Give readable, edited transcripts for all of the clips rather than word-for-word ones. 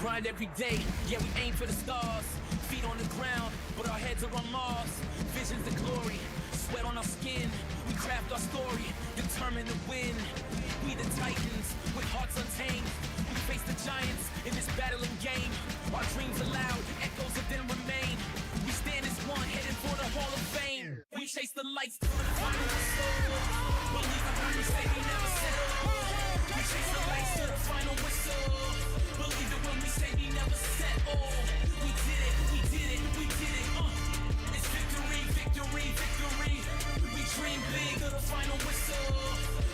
grind every day, yeah, we aim for the stars. Feet on the ground, but our heads are on Mars. Visions of glory, sweat on our skin. We craft our story, determined to win. We the titans, with hearts untamed. We face the giants in this battling game. Our dreams are loud, echoes of them remain. We stand as one, heading for the Hall of Fame. We chase the lights through the final whistle. Believe it when we say we never settle. We chase the lights to the final whistle. Believe it when we say we never settle. We did it, we did it, we did it. It's victory, victory, victory. We dream big to the final whistle.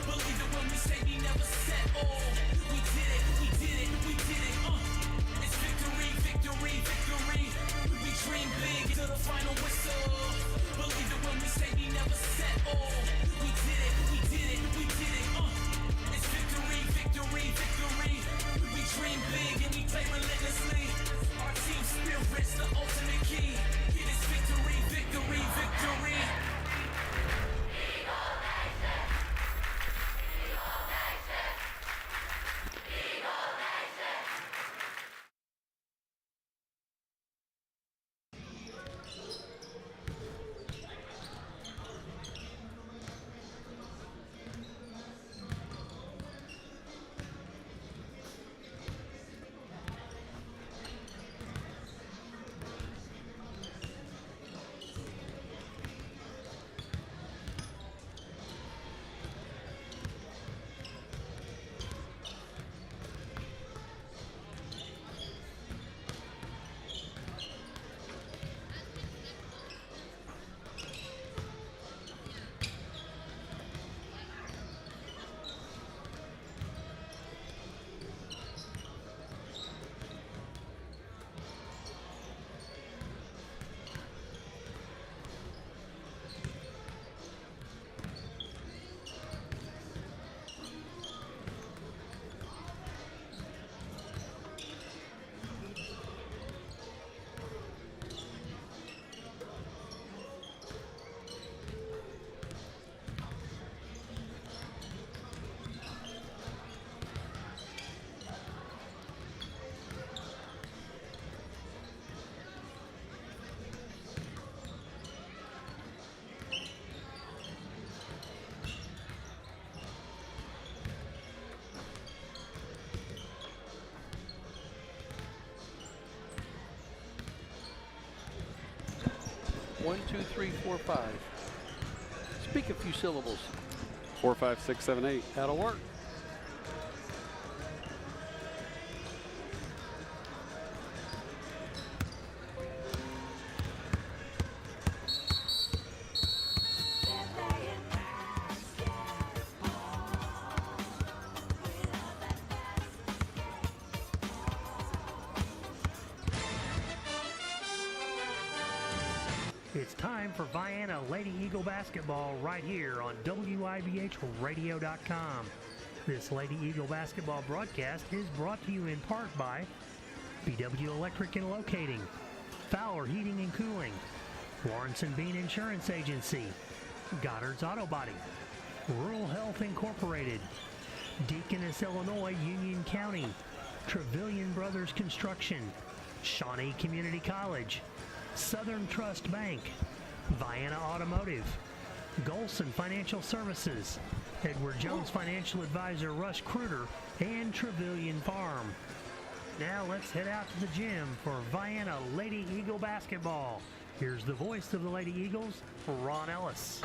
Believe it when we say we never settle. We did it, we did it, we did it. It's victory, victory, victory. We dream big to the final whistle. Believe it when we say we never settle. We did it, we did it, we did it. It's victory, victory, victory. We dream big and we play relentlessly. Our team spirit's the ultimate key. It is victory, victory, victory. One, two, three, four, five. Speak a few syllables. 4, 5, 6, 7, 8. That'll work. It's time for Vienna Lady Eagle basketball right here on WIBHradio.com. This Lady Eagle basketball broadcast is brought to you in part by BW Electric and Locating, Fowler Heating and Cooling, Lawrence and Bean Insurance Agency, Goddard's Auto Body, Rural Health Incorporated, Deaconess, Illinois, Union County, Trevelyan Brothers Construction, Shawnee Community College, Southern Trust Bank, Vienna Automotive, Golson Financial Services, Edward Jones Financial Advisor Russ Kruger, and Trevelyan Farm. Now let's head out to the gym for Vienna Lady Eagle basketball. Here's the voice of the Lady Eagles, Ron Ellis.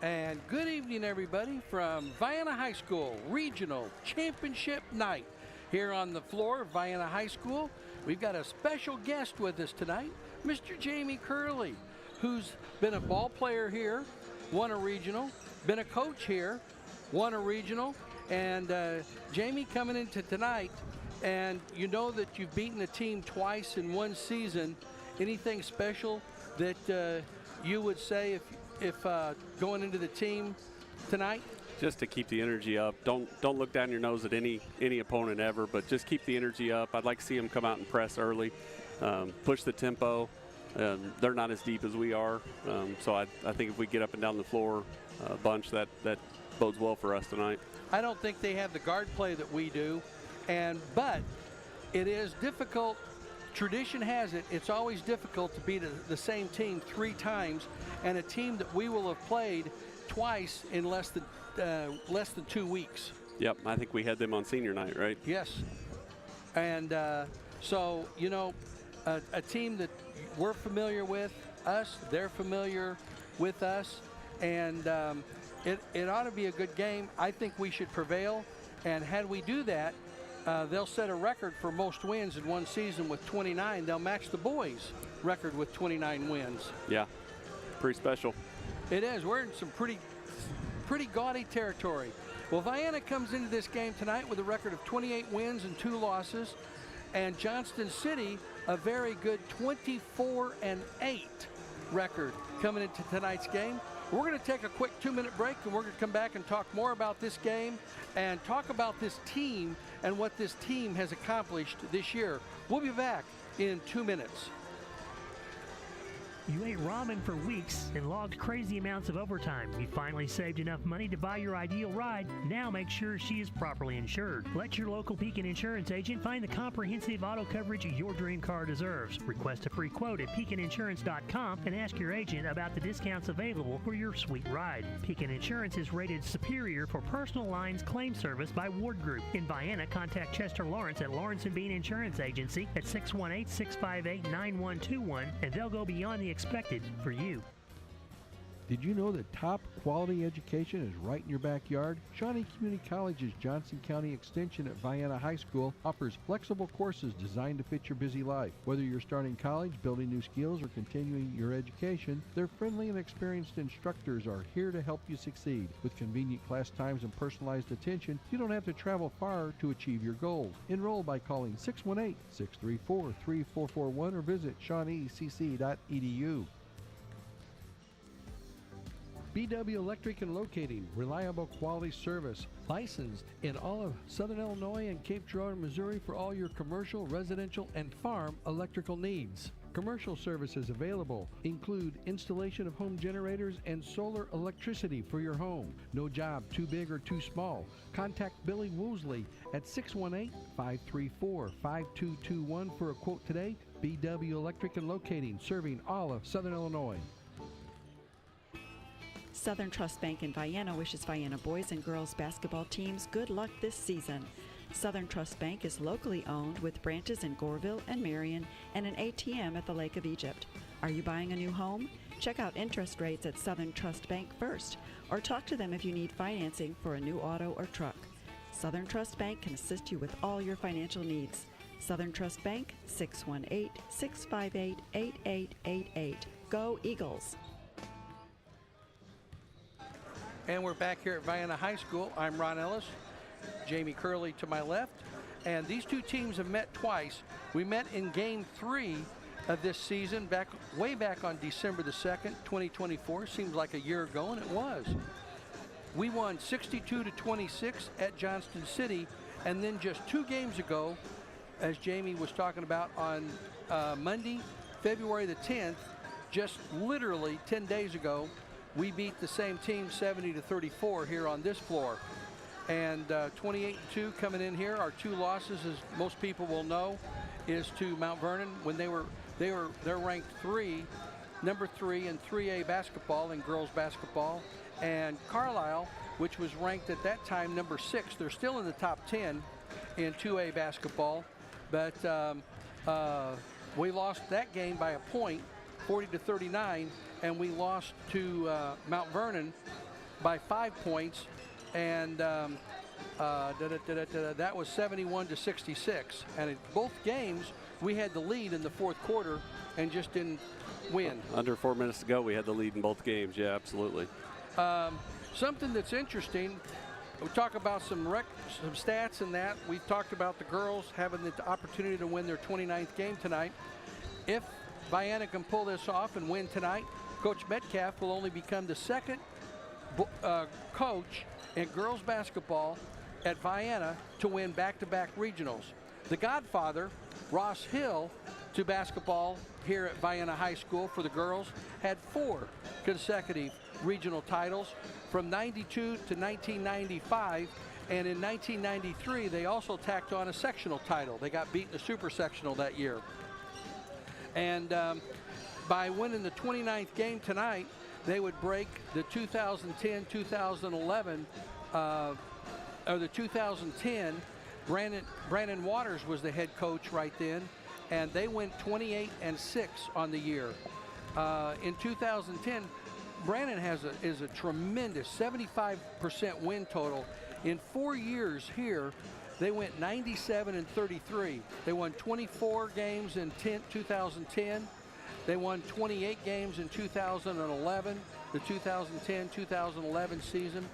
And good evening, everybody, from Vienna High School Regional Championship Night. Here on the floor of Vienna High School, we've got a special guest with us tonight, Mr. Jamie Curley, who's been a ball player here, won a regional, been a coach here, won a regional, and Jamie coming into tonight, and you know that you've beaten a team twice in one season. Anything special that you would say if going into the team tonight? Just to keep the energy up. Don't look down your nose at any opponent ever, but just keep the energy up. I'd like to see them come out and press early, push the tempo. They're not as deep as we are, so I think if we get up and down the floor a bunch, that bodes well for us tonight. I don't think they have the guard play that we do, But it is difficult. Tradition has it, it's always difficult to beat the same team 3 times, and a team that we will have played twice in less than 2 weeks. Yep, I think we had them on senior night, right? Yes. And so, you know, a team that we're familiar with us, they're familiar with us, and it ought to be a good game. I think we should prevail, and had we do that, they'll set a record for most wins in one season with 29. They'll match the boys' record with 29 wins. Yeah, pretty special. It is. We're in some pretty gaudy territory. Well, Vienna comes into this game tonight with a record of 28 wins and 2 losses, and Johnston City a very good 24-8 record coming into tonight's game. We're going to take a quick 2-minute break, and we're going to come back and talk more about this game and talk about this team and what this team has accomplished this year. We'll be back in 2 minutes. You ate ramen for weeks and logged crazy amounts of overtime. You finally saved enough money to buy your ideal ride. Now make sure she is properly insured. Let your local Pekin Insurance agent find the comprehensive auto coverage your dream car deserves. Request a free quote at PekinInsurance.com and ask your agent about the discounts available for your sweet ride. Pekin Insurance is rated superior for personal lines claim service by Ward Group. In Vienna, contact Chester Lawrence at Lawrence & Bean Insurance Agency at 618-658-9121, and they'll go beyond the expected for you. Did you know that top quality education is right in your backyard? Shawnee Community College's Johnson County Extension at Vienna High School offers flexible courses designed to fit your busy life. Whether you're starting college, building new skills, or continuing your education, their friendly and experienced instructors are here to help you succeed. With convenient class times and personalized attention, you don't have to travel far to achieve your goals. Enroll by calling 618-634-3441 or visit shawneecc.edu. BW Electric and Locating, reliable quality service, licensed in all of Southern Illinois and Cape Girardeau, Missouri for all your commercial, residential, and farm electrical needs. Commercial services available include installation of home generators and solar electricity for your home. No job too big or too small. Contact Billy Woosley at 618-534-5221 for a quote today. BW Electric and Locating, serving all of Southern Illinois. Southern Trust Bank in Vienna wishes Vienna boys and girls basketball teams good luck this season. Southern Trust Bank is locally owned with branches in Goreville and Marion and an ATM at the Lake of Egypt. Are you buying a new home? Check out interest rates at Southern Trust Bank first, or talk to them if you need financing for a new auto or truck. Southern Trust Bank can assist you with all your financial needs. Southern Trust Bank, 618-658-8888. Go Eagles! And we're back here at Vienna High School. I'm Ron Ellis, Jamie Curley to my left, and these two teams have met twice. We met in Game 3 of this season, way back on December the 2nd, 2024. Seems like a year ago, and it was. We won 62-26 at Johnston City, and then just 2 games ago, as Jamie was talking about, on Monday, February the 10th, just literally 10 days ago, we beat the same team 70-34 here on this floor. And 28-2 coming in here. Our 2 losses, as most people will know, is to Mount Vernon when they're ranked number 3 in 3A basketball and girls basketball, and Carlisle, which was ranked at that time number 6. They're still in the top 10 in 2A basketball, but we lost that game by a point, 40-39, and we lost to Mount Vernon by 5 points, and that was 71-66. And in both games, we had the lead in the fourth quarter and just didn't win. Under 4 minutes to go, we had the lead in both games. Yeah, absolutely. Something that's interesting, we talk about some stats and that. We've talked about the girls having the opportunity to win their 29th game tonight. If Vienna can pull this off and win tonight, Coach Metcalf will only become the second coach in girls basketball at Vienna to win back-to-back regionals. The godfather, Ross Hill, to basketball here at Vienna High School for the girls, had 4 consecutive regional titles from 92 to 1995, And in 1993, they also tacked on a sectional title. They got beat in the super sectional that year. And by winning the 29th game tonight, they would break the 2010-2011, or the 2010. Brandon Waters was the head coach right then, and they went 28-6 on the year. In 2010, Brandon is a tremendous 75% win total. In 4 years here, they went 97-33. They won 24 games in 2010. They won 28 games in 2011, the 2010-2011 season.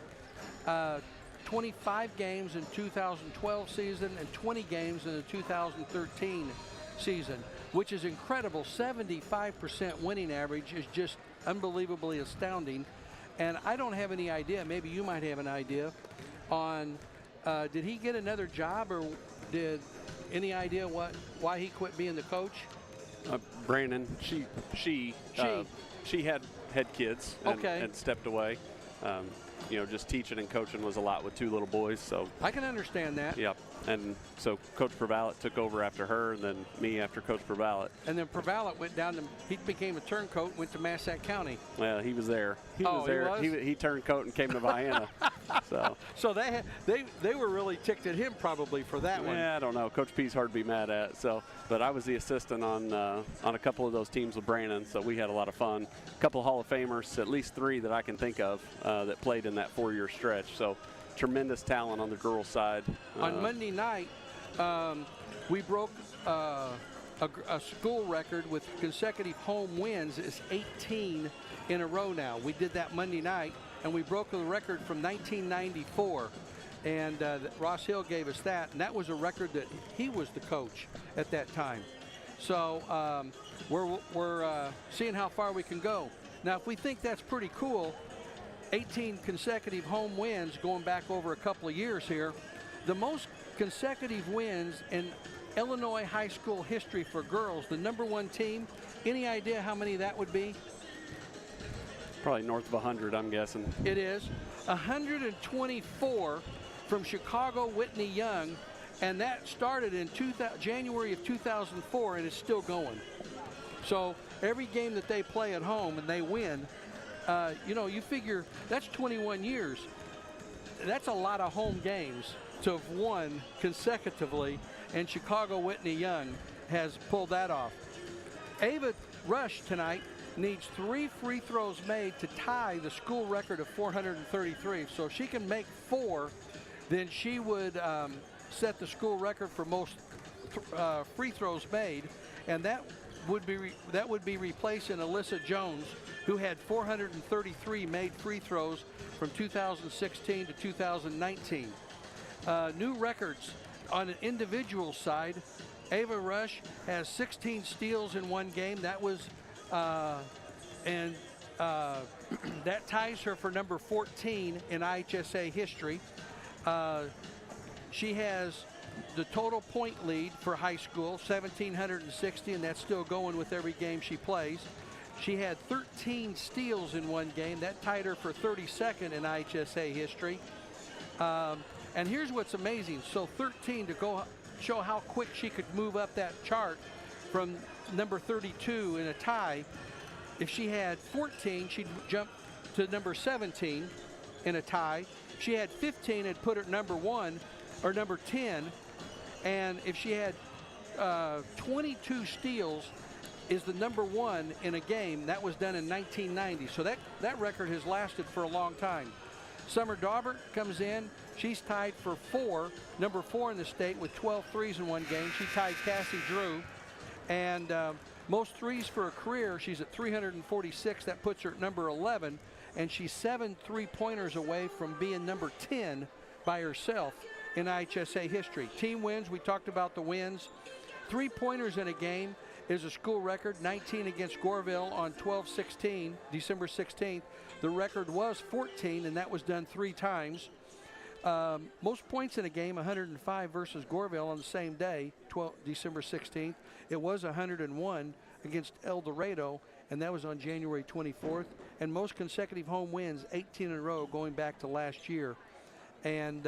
25 games in 2012 season and 20 games in the 2013 season, which is incredible. 75% winning average is just unbelievably astounding. And I don't have any idea, maybe you might have an idea on, did he get another job, or did any idea why he quit being the coach? Brandon, she had kids and stepped away. You know, just teaching and coaching was a lot with 2 little boys. So I can understand that. Yep. And so Coach Prevalet took over after her, and then me after Coach Prevalet. And then Prevalet went down to, he became a turncoat, went to Massac County. Well, he was there. He was there. He was? He turned coat and came to Vienna. So they were really ticked at him probably for that one. Yeah, I don't know. Coach P's hard to be mad at. So, but I was the assistant on a couple of those teams with Brandon, so we had a lot of fun. A couple of Hall of Famers, at least 3 that I can think of that played in that 4-year stretch. So tremendous talent on the girls' side. On Monday night, we broke a school record with consecutive home wins. It's 18 in a row now. We did that Monday night, and we broke the record from 1994. And Ross Hill gave us that, and that was a record that he was the coach at that time. So we're seeing how far we can go. Now, if we think that's pretty cool, 18 consecutive home wins going back over a couple of years here. The most consecutive wins in Illinois high school history for girls, the #1 team. Any idea how many that would be? Probably north of 100, I'm guessing. It is 124 from Chicago Whitney Young, and that started in January of 2004, and it's still going. So every game that they play at home and they win, you know, you figure that's 21 years. That's a lot of home games to have won consecutively, and Chicago Whitney Young has pulled that off. Ava Rush tonight needs 3 free throws made to tie the school record of 433. So if she can make 4, then she would set the school record for most free throws made, and that would be replacing Alyssa Jones, who had 433 made free throws from 2016 to 2019. New records on an individual side. Ava Rush has 16 steals in one game. That was, that ties her for number 14 in IHSA history. She has the total point lead for high school, 1,760, and that's still going with every game she plays. She had 13 steals in one game. That tied her for 32nd in IHSA history. And here's what's amazing. So 13 to go show how quick she could move up that chart from number 32 in a tie. If she had 14, she'd jump to number 17 in a tie. If she had 15, it'd put her number 1 or number 10. And if she had 22 steals, is the number 1 in a game. That was done in 1990. So that record has lasted for a long time. Summer Daubert comes in. She's tied for number 4 in the state with 12 threes in one game. She tied Cassie Drew. And most threes for a career, she's at 346. That puts her at number 11. And she's 7 3-pointers away from being number 10 by herself in IHSA history. Team wins, we talked about the wins. 3-pointers in a game is a school record, 19 against Goreville on 12/16, December 16th. The record was 14, and that was done 3 times. Most points in a game, 105 versus Goreville on the same day, December 16th. It was 101 against El Dorado, and that was on January 24th. And most consecutive home wins, 18 in a row, going back to last year. And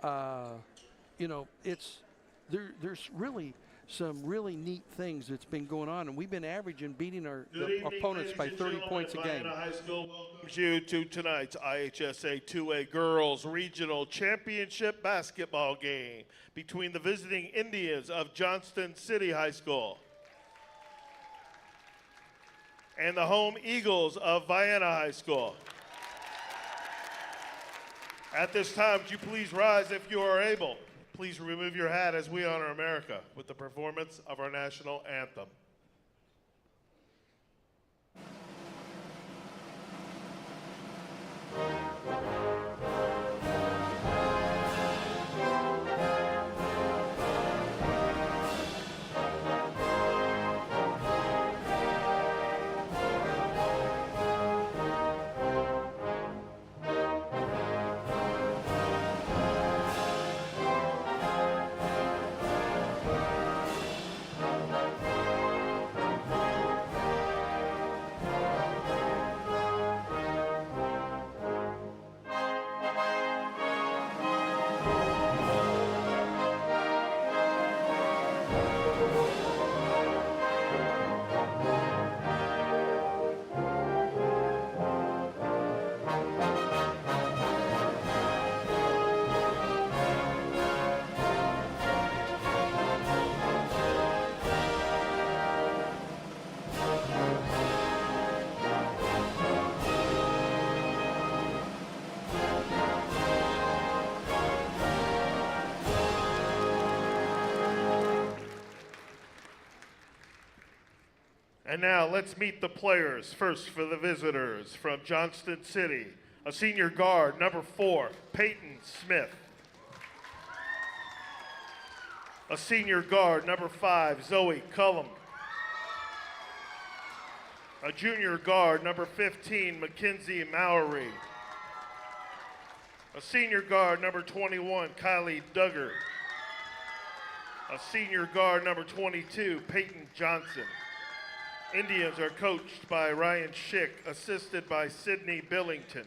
you know, there's really some really neat things that's been going on, and we've been averaging beating our opponents by 30 points a game. Vienna High School welcomes you to tonight's IHSA 2A Girls Regional Championship basketball game between the visiting Indians of Johnston City High School and the home Eagles of Vienna High School. At this time, would you please rise if you are able? Please remove your hat as we honor America with the performance of our national anthem. And now let's meet the players. First for the visitors from Johnston City, a senior guard, number 4, Peyton Smith. A senior guard, number 5, Zoe Cullum. A junior guard, number 15, Mackenzie Mowry. A senior guard, number 21, Kylie Duggar. A senior guard, number 22, Peyton Johnson. Indians are coached by Ryan Schick, assisted by Sydney Billington.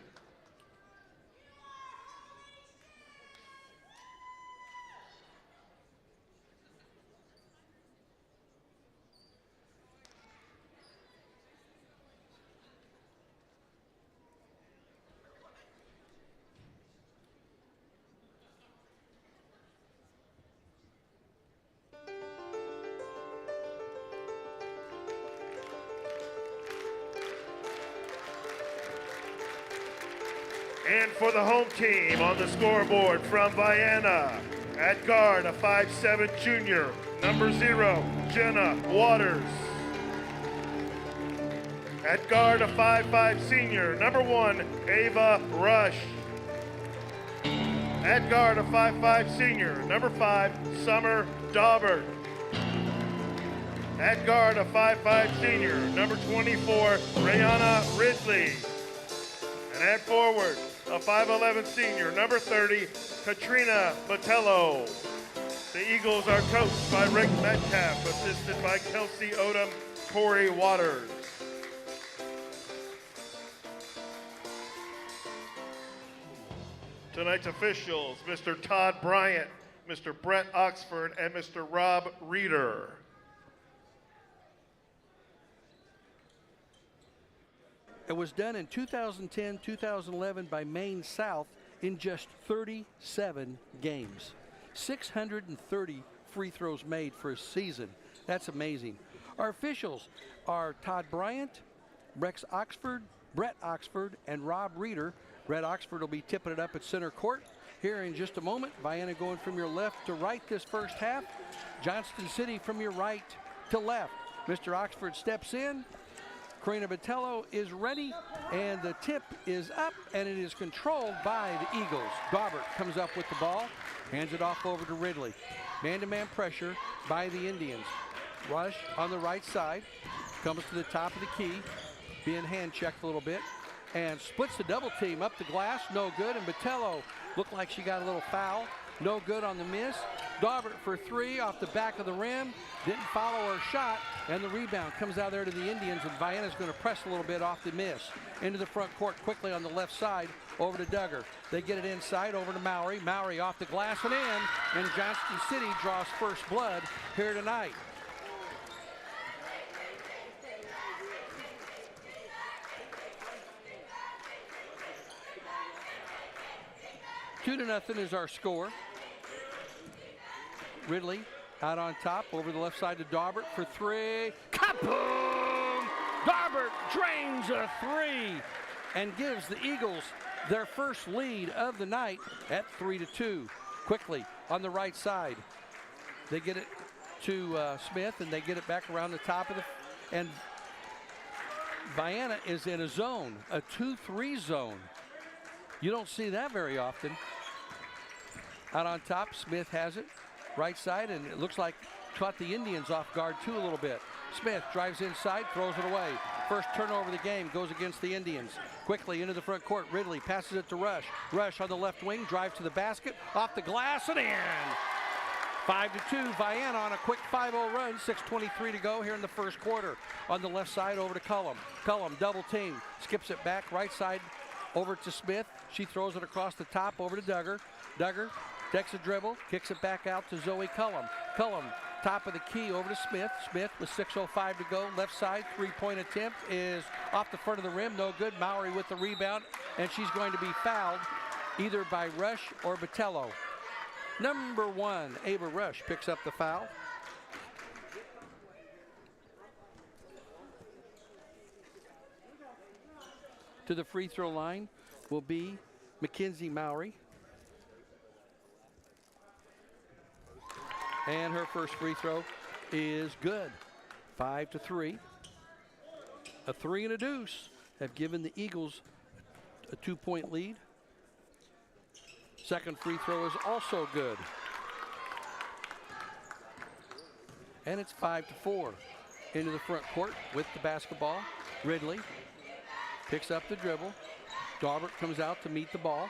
And for the home team on the scoreboard from Vienna, at guard, a 5'7" junior, number 0, Jenna Waters. At guard, a 5'5" senior, number 1, Ava Rush. At guard, a 5'5" senior, number 5, Summer Daubert. At guard, a 5'5" senior, number 24, Rihanna Ridley. And at forward, a 5'11" senior, number 30, Katrina Botello. The Eagles are coached by Rick Metcalf, assisted by Kelsey Odom, Corey Waters. Tonight's officials, Mr. Todd Bryant, Mr. Brett Oxford, and Mr. Rob Reeder. It was done in 2010, 2011 by Maine South in just 37 games. 630 free throws made for a season. That's amazing. Our officials are Todd Bryant, Brett Oxford, and Rob Reeder. Brett Oxford will be tipping it up at center court here in just a moment. Vienna going from your left to right this first half. Johnston City from your right to left. Mr. Oxford steps in. Karina Botello is ready, and the tip is up, and it is controlled by the Eagles. Daubert comes up with the ball, hands it off over to Ridley. Man-to-man pressure by the Indians. Rush on the right side, comes to the top of the key, being hand-checked a little bit, and splits the double team up the glass, no good, and Botello looked like she got a little foul, no good on the miss. Daubert for three off the back of the rim. Didn't follow her shot, and the rebound comes out there to the Indians, and Vienna's going to press a little bit off the miss. Into the front court quickly on the left side, over to Duggar. They get it inside, over to Mowry. Mowry off the glass and in, and Johnston City draws first blood here tonight. Two to nothing is our score. Ridley out on top, over the left side to Daubert for three. Kaboom! Daubert drains a three and gives the Eagles their first lead of the night at 3-2. Quickly on the right side, they get it to Smith, and they get it back around the top of the, and Vienna is in a zone, a 2-3 zone. You don't see that very often. Out on top, Smith has it, right side, and it looks like caught the Indians off guard too a little bit. Smith drives inside, throws it away. First turnover of the game goes against the Indians. Quickly into the front court, Ridley passes it to Rush. Rush on the left wing, drives to the basket, off the glass and in. 5-2, Vienna on a quick 5-0 run, 6:23 to go here in the first quarter. On the left side, over to Cullum. Cullum double team, skips it back, right side over to Smith. She throws it across the top over to Duggar. Duggar takes a dribble, kicks it back out to Zoe Cullum. Cullum, top of the key over to Smith. Smith with 6:05 to go. Left side, three-point attempt is off the front of the rim, no good. Mowry with the rebound, and she's going to be fouled either by Rush or Botello. Number 1, Ava Rush picks up the foul. To the free throw line will be Mackenzie Mowry. And her first free throw is good. 5-3. A three and a deuce have given the Eagles a 2-point lead. Second free throw is also good. And it's 5-4. Into the front court with the basketball. Ridley picks up the dribble. Daubert comes out to meet the ball.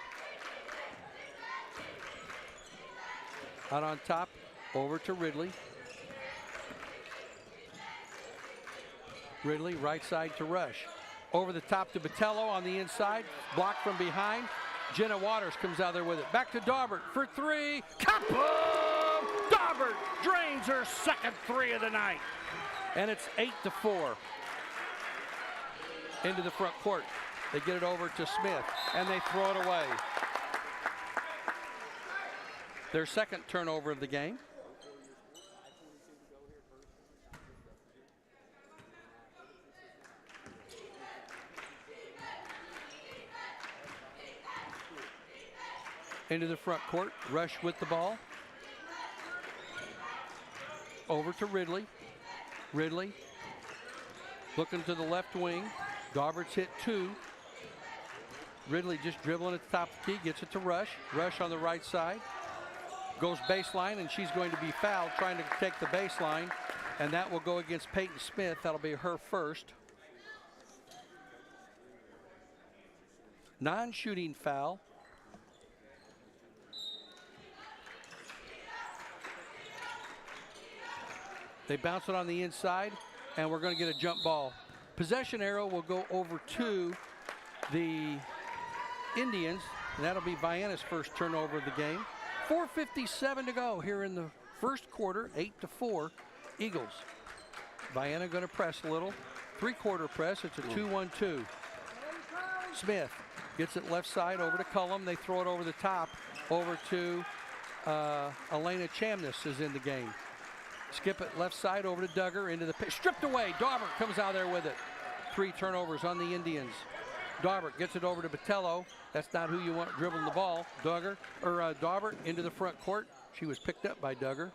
Out on top, over to Ridley. Ridley, right side to Rush. Over the top to Botello on the inside. Blocked from behind. Jenna Waters comes out there with it. Back to Daubert for three. Kaboom! Daubert drains her second three of the night. And it's 8-4. Into the front court. They get it over to Smith, and they throw it away. Their second turnover of the game. Into the front court, Rush with the ball. Over to Ridley. Ridley looking to the left wing. Daubert's hit two. Ridley just dribbling at the top of the key, gets it to Rush. Rush on the right side. Goes baseline, and she's going to be fouled trying to take the baseline. And that will go against Peyton Smith. That'll be her first. Non-shooting foul. They bounce it on the inside, and we're going to get a jump ball. Possession arrow will go over to the Indians, and that'll be Vienna's first turnover of the game. 4:57 to go here in the first quarter, 8-4, Eagles. Vienna going to press a little. Three-quarter press, it's a 2-1-2. Smith gets it left side over to Cullum. They throw it over the top, over to Elena Chamness is in the game. Skip it left side over to Duggar into the pitch. Stripped away. Daubert comes out there with it. 3 turnovers on the Indians. Daubert gets it over to Botello. That's not who you want dribbling the ball. Daubert into the front court. She was picked up by Duggar.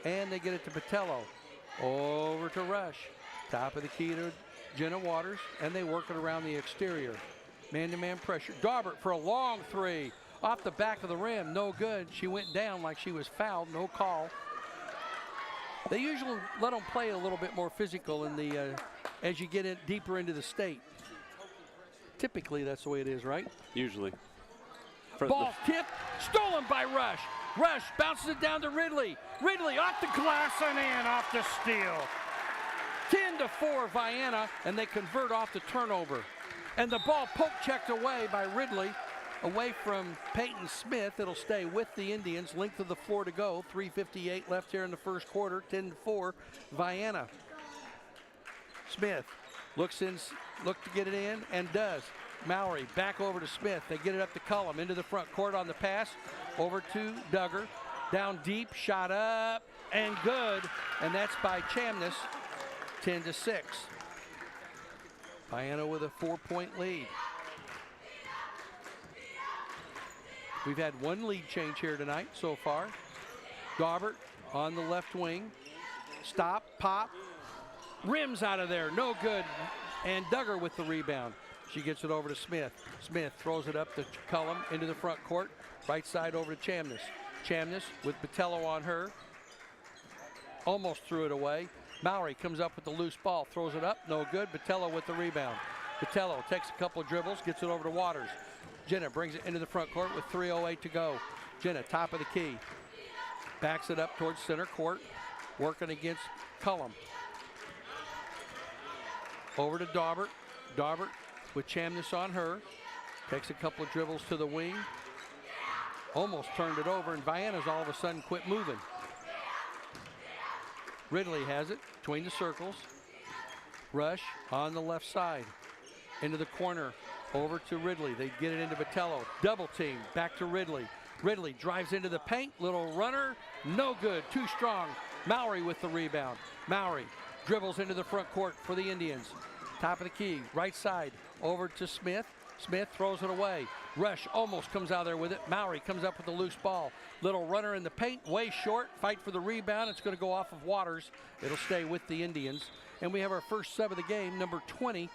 And they get it to Botello. Over to Rush. Top of the key to Jenna Waters. And they work it around the exterior. Man-to-man pressure. Daubert for a long three. Off the back of the rim. No good. She went down like she was fouled. No call. They usually let them play a little bit more physical in the as you get in deeper into the state. Typically, that's the way it is, right? Usually. Ball tipped, stolen by Rush. Rush bounces it down to Ridley. Ridley off the glass and in off the steal. 10-4 Vienna, and they convert off the turnover. And the ball poke checked away by Ridley, away from Peyton Smith. It'll stay with the Indians. Length of the floor to go. 3:58 left here in the first quarter. 10-4 Vienna. Smith look to get it in and does. Mowry back over to Smith. They get it up to Cullum into the front court on the pass. Over to Duggar. Down deep, shot up and good. And that's by Chamness. 10-6. Vienna with a 4-point lead. We've had one lead change here tonight so far. Daubert on the left wing. Stop, pop. Rims out of there, no good. And Duggar with the rebound. She gets it over to Smith. Smith throws it up to Cullum into the front court. Right side over to Chamness. Chamness with Botello on her. Almost threw it away. Mowry comes up with the loose ball, throws it up, no good. Botello with the rebound. Botello takes a couple of dribbles, gets it over to Waters. Jenna brings it into the front court with 3:08 to go. Jenna, top of the key. Backs it up towards center court, working against Cullum. Over to Daubert. Daubert with Chamness on her. Takes a couple of dribbles to the wing. Almost turned it over, and Vienna's all of a sudden quit moving. Ridley has it between the circles. Rush on the left side. Into the corner. Over to Ridley. They get it into Botello. Double team. Back to Ridley. Ridley drives into the paint. Little runner. No good. Too strong. Mowry with the rebound. Mowry dribbles into the front court for the Indians. Top of the key. Right side. Over to Smith. Smith throws it away. Rush almost comes out there with it. Mowry comes up with the loose ball. Little runner in the paint, way short. Fight for the rebound. It's going to go off of Waters. It'll stay with the Indians. And we have our first sub of the game, number 20,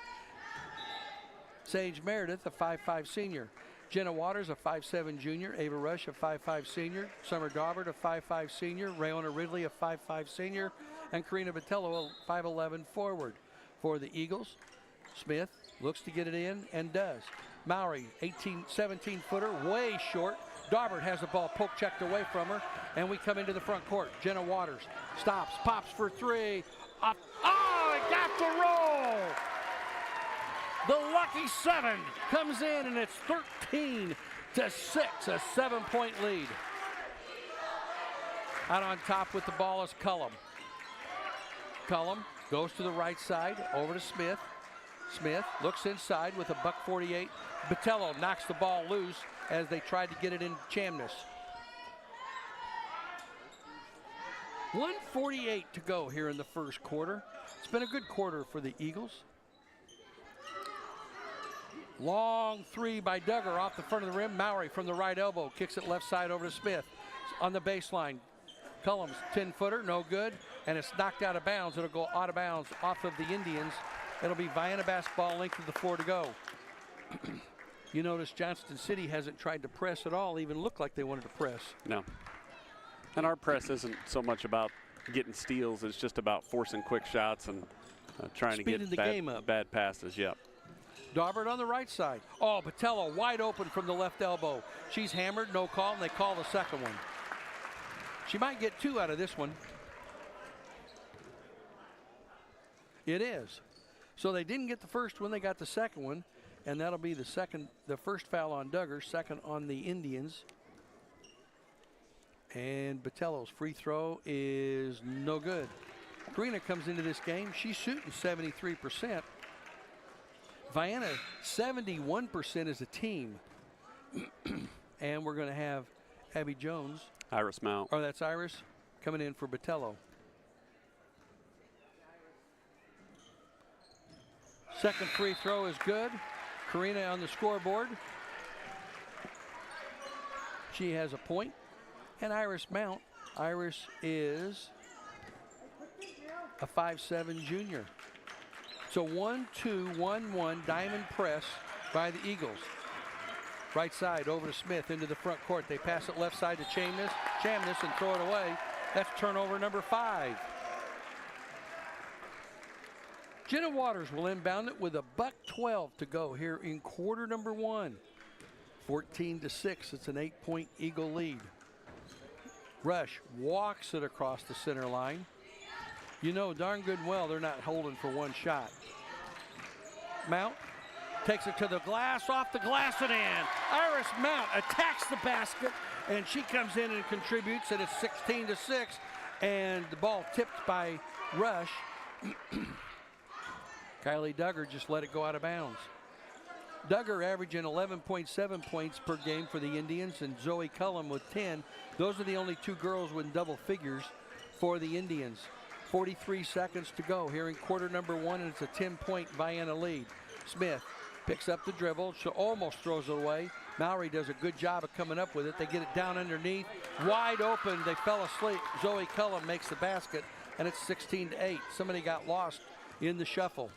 Sage Meredith, a 5'5 senior. Jenna Waters, a 5'7 junior. Ava Rush, a 5'5 senior. Summer Daubert, a 5'5 senior. Rayona Ridley, a 5'5 senior. And Karina Botello, a 5'11 forward. For the Eagles, Smith looks to get it in and does. Mowry, 17-footer, way short. Daubert has the ball poke checked away from her, and we come into the front court. Jenna Waters stops, pops for three. Off. Oh, it got the roll! The lucky 7 comes in, and it's 13-6, a 7-point lead. Out on top with the ball is Cullum. Cullum goes to the right side, over to Smith. Smith looks inside with a $1.48. Botello knocks the ball loose as they tried to get it in Chamness. 1:48 to go here in the first quarter. It's been a good quarter for the Eagles. Long three by Duggar off the front of the rim. Mowry from the right elbow kicks it left side over to Smith. On the baseline, Cullum's 10-footer, no good, and it's knocked out of bounds. It'll go out of bounds off of the Indians. It'll be Vienna basketball, length of the floor to go. You notice Johnston City hasn't tried to press at all, even looked like they wanted to press. No. And our press isn't so much about getting steals. It's just about forcing quick shots and trying Speeding to the get game up. bad passes. Yep. Daubert on the right side. Oh, Botello wide open from the left elbow. She's hammered, no call, and they call the second one. She might get 2 out of this one. It is. So they didn't get the first one, they got the second one, and that'll be the first foul on Duggar, second on the Indians. And Botello's free throw is no good. Karina comes into this game, she's shooting 73%. Vienna, 71% as a team. And we're going to have Abby Jones. Iris Mount. Oh, that's Iris coming in for Botello. Second free throw is good. Karina on the scoreboard. She has a point. And Iris Mount. Iris is a 5'7 junior. So 1-2-1-1 diamond press by the Eagles. Right side over to Smith into the front court. They pass it left side to Chamness and throw it away. That's turnover number 5. Jenna Waters will inbound it with a $1.12 to go here in quarter number 1. 14-6, it's an 8-point Eagle lead. Rush walks it across the center line. You know darn good and well they're not holding for one shot. Mount takes it to the glass, off the glass and in. Iris Mount attacks the basket, and she comes in and contributes, and it's 16-6, and the ball tipped by Rush. Kylie Duggar just let it go out of bounds. Duggar averaging 11.7 points per game for the Indians, and Zoe Cullum with 10. Those are the only two girls with double figures for the Indians. 43 seconds to go here in quarter number 1, and it's a 10-point Vienna lead. Smith picks up the dribble. She almost throws it away. Mallory does a good job of coming up with it. They get it down underneath. Wide open. They fell asleep. Zoe Cullum makes the basket, and it's 16-8. Somebody got lost in the shuffle.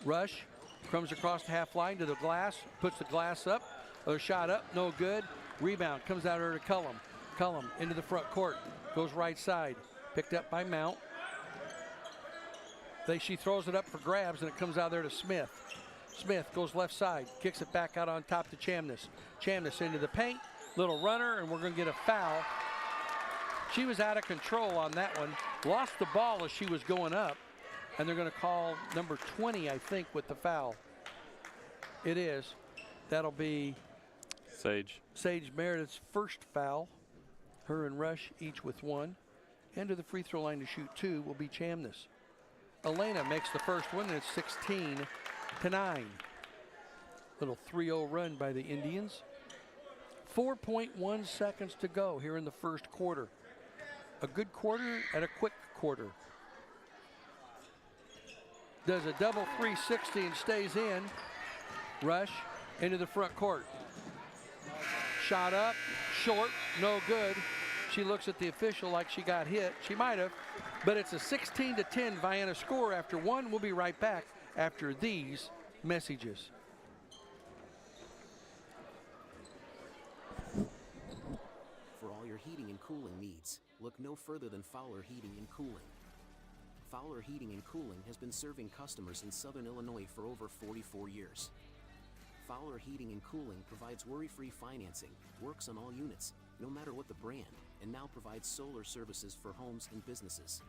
Rush comes across the half line to the glass, puts the glass up, or shot up, no good. Rebound comes out her to Cullum. Cullum into the front court, goes right side, picked up by Mount. She throws it up for grabs, and it comes out there to Smith. Smith goes left side, kicks it back out on top to Chamness. Chamness into the paint, little runner, and we're going to get a foul. She was out of control on that one, lost the ball as she was going up, and they're going to call number 20, I think, with the foul. It is. That'll be Sage Meredith's first foul. Her and Rush each with 1. And to the free throw line to shoot 2 will be Chamness. Elena makes the first one, and it's 16-9. Little 3-0 run by the Indians. 4.1 seconds to go here in the first quarter. A good quarter and a quick quarter. Does a double 360 and stays in. Rush into the front court. Shot up, short, no good. She looks at the official like she got hit. She might have, but it's a 16-10 Vienna score after 1. We'll be right back after these messages. For all your heating and cooling needs, look no further than Fowler Heating and Cooling. Fowler Heating and Cooling has been serving customers in Southern Illinois for over 44 years. Fowler Heating and Cooling provides worry-free financing, works on all units, no matter what the brand, and now provides solar services for homes and businesses.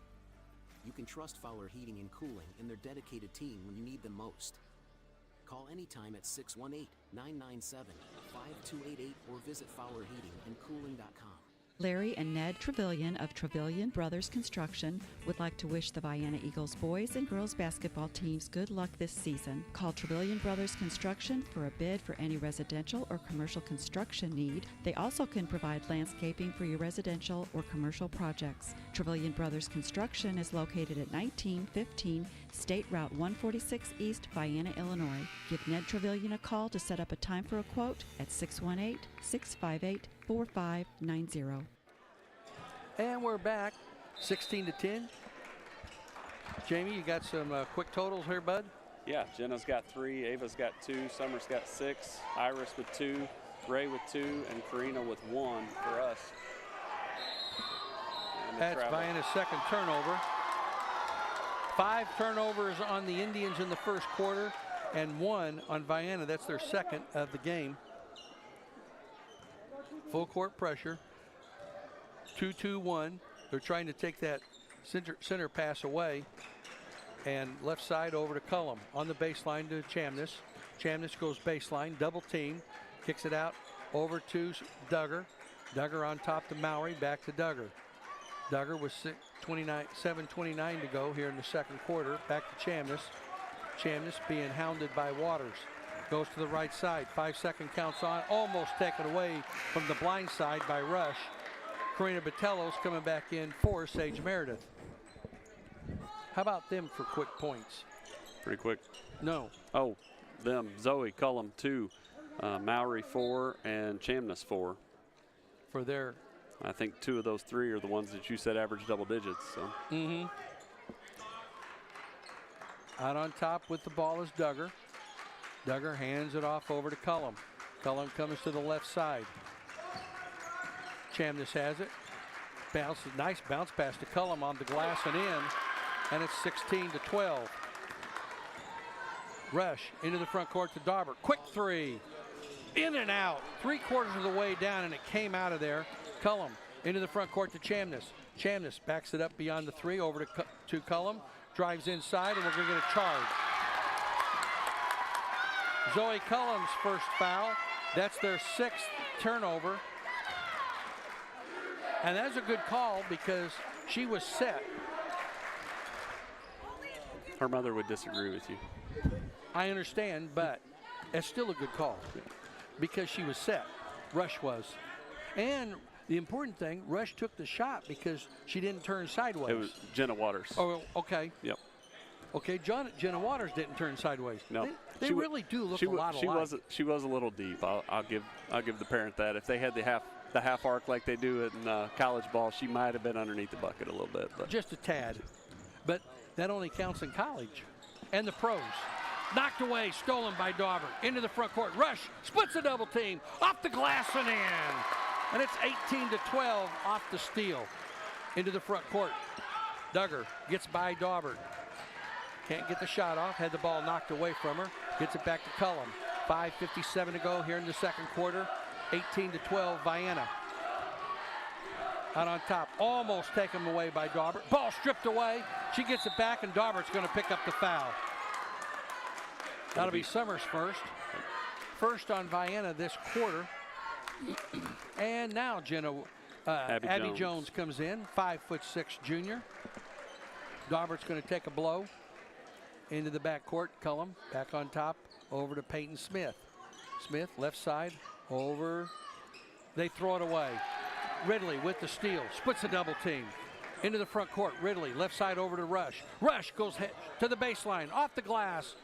You can trust Fowler Heating and Cooling and their dedicated team when you need them most. Call anytime at 618-997-5288 or visit FowlerHeatingandCooling.com. Larry and Ned Trevelyan of Trevelyan Brothers Construction would like to wish the Vienna Eagles boys and girls basketball teams good luck this season. Call Trevelyan Brothers Construction for a bid for any residential or commercial construction need. They also can provide landscaping for your residential or commercial projects. Trevelyan Brothers Construction is located at 1915 State Route 146 East, Vienna, Illinois. Give Ned Trevelyan a call to set up a time for a quote at 618-658-4590. And we're back, 16-10. Jamie, you got some quick totals here, bud? Yeah, Jenna's got 3, Ava's got 2, Summer's got 6, Iris with 2, Ray with 2, and Karina with 1 for us. That's Vienna's second turnover. 5 turnovers on the Indians in the first quarter and 1 on Vienna. That's their second of the game. Full court pressure. 2-2-1. They're trying to take that center pass away. And left side over to Cullum. On the baseline to Chamness. Chamness goes baseline, double team. Kicks it out over to Duggar. Duggar on top to Mowry, back to Duggar. Duggar with 7:29 to go here in the second quarter. Back to Chamness. Chamness being hounded by Waters. Goes to the right side. 5-second counts on. Almost taken away from the blind side by Rush. Karina Botello's coming back in for Sage Meredith. How about them for quick points? Pretty quick. No. Oh, them. Zoe Cullum 2, Mowry 4, and Chamness 4. For their. I think 2 of those 3 are the ones that you said average double digits. So. Mm-hmm. Out on top with the ball is Duggar. Duggar hands it off over to Cullum. Cullum comes to the left side. Chamness has it. Nice bounce pass to Cullum on the glass and in. And it's 16-12. Rush into the front court to Dauber. Quick 3. In and out. 3/4 of the way down, and it came out of there. Cullum Into the front court to Chamness. Chamness backs it up beyond the 3 over to Cullum. Drives inside, and we're going to get a charge. Zoe Cullum's first foul. That's their 6th turnover. And that's a good call because she was set. Her mother would disagree with you. I understand, but it's still a good call because she was set. Rush was. And the important thing, Rush took the shot because she didn't turn sideways. It was Jenna Waters. Oh, okay. Yep. Okay, Jenna Waters didn't turn sideways. No. They really do look a lot alike. She was a little deep. I'll give the parent that. If they had the half arc like they do in college ball, she might have been underneath the bucket a little bit. But just a tad. But that only counts in college. And the pros. Knocked away, stolen by Dauber. Into the front court. Rush splits a double team. Off the glass and in. And it's 18-12 off the steal. Into the front court. Duggar gets by Dauber. Can't get the shot off. Had the ball knocked away from her. Gets it back to Cullum. 5:57 to go here in the second quarter. 18-12 Vienna. Out on top. Almost taken away by Dauber. Ball stripped away. She gets it back, and Dauber's going to pick up the foul. That'll be Summers first. First on Vienna this quarter. And now Abby Jones comes in, 5'6" junior. Dauber's going to take a blow into the backcourt. Cullum back on top, over to Peyton Smith. Smith left side, over. They throw it away. Ridley with the steal, splits a double team. Into the front court, Ridley left side over to Rush. Rush goes to the baseline, off the glass.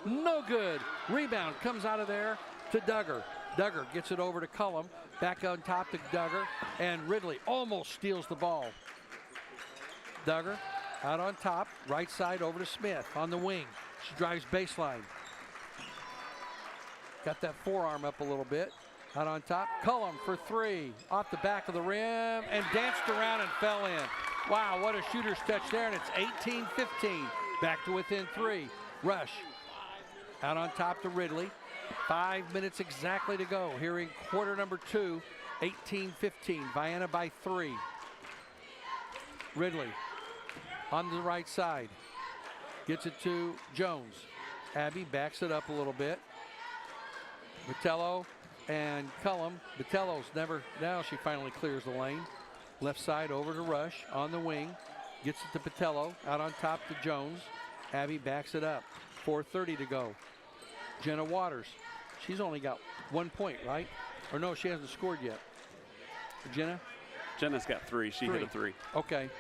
No good. Rebound comes out of there to Duggar. Duggar gets it over to Cullum. Back on top to Duggar. And Ridley almost steals the ball. Duggar out on top. Right side over to Smith on the wing. She drives baseline. Got that forearm up a little bit. Out on top. Cullum for 3. Off the back of the rim. And danced around and fell in. Wow, what a shooter's touch there. And it's 18-15. Back to within 3. Rush. Out on top to Ridley. 5 minutes exactly to go here in quarter number 2. 18-15. Vienna by 3. Ridley on the right side. Gets it to Jones. Abby backs it up a little bit. Botello and Cullum. Botello's never, now she finally clears the lane. Left side over to Rush on the wing. Gets it to Botello. Out on top to Jones. Abby backs it up. 4:30 to go. Jenna Waters. She's only got 1 point, right? Or no, she hasn't scored yet. Jenna? Jenna's got 3. She hit a 3. Okay.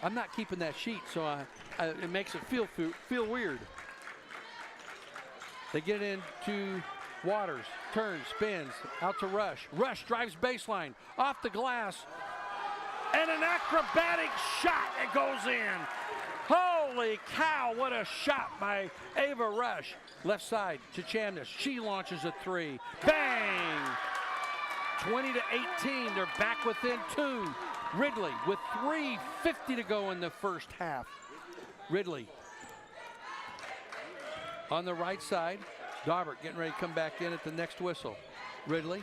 I'm not keeping that sheet, so it makes it feel weird. They get into Waters. Turns, spins, out to Rush. Rush drives baseline, off the glass. And an acrobatic shot that goes in. Holy cow, what a shot by Ava Rush. Left side to Chamness. She launches a 3. Bang! 20-18, they're back within 2. Ridley with 3:50 to go in the first half. Ridley on the right side. Daubert getting ready to come back in at the next whistle. Ridley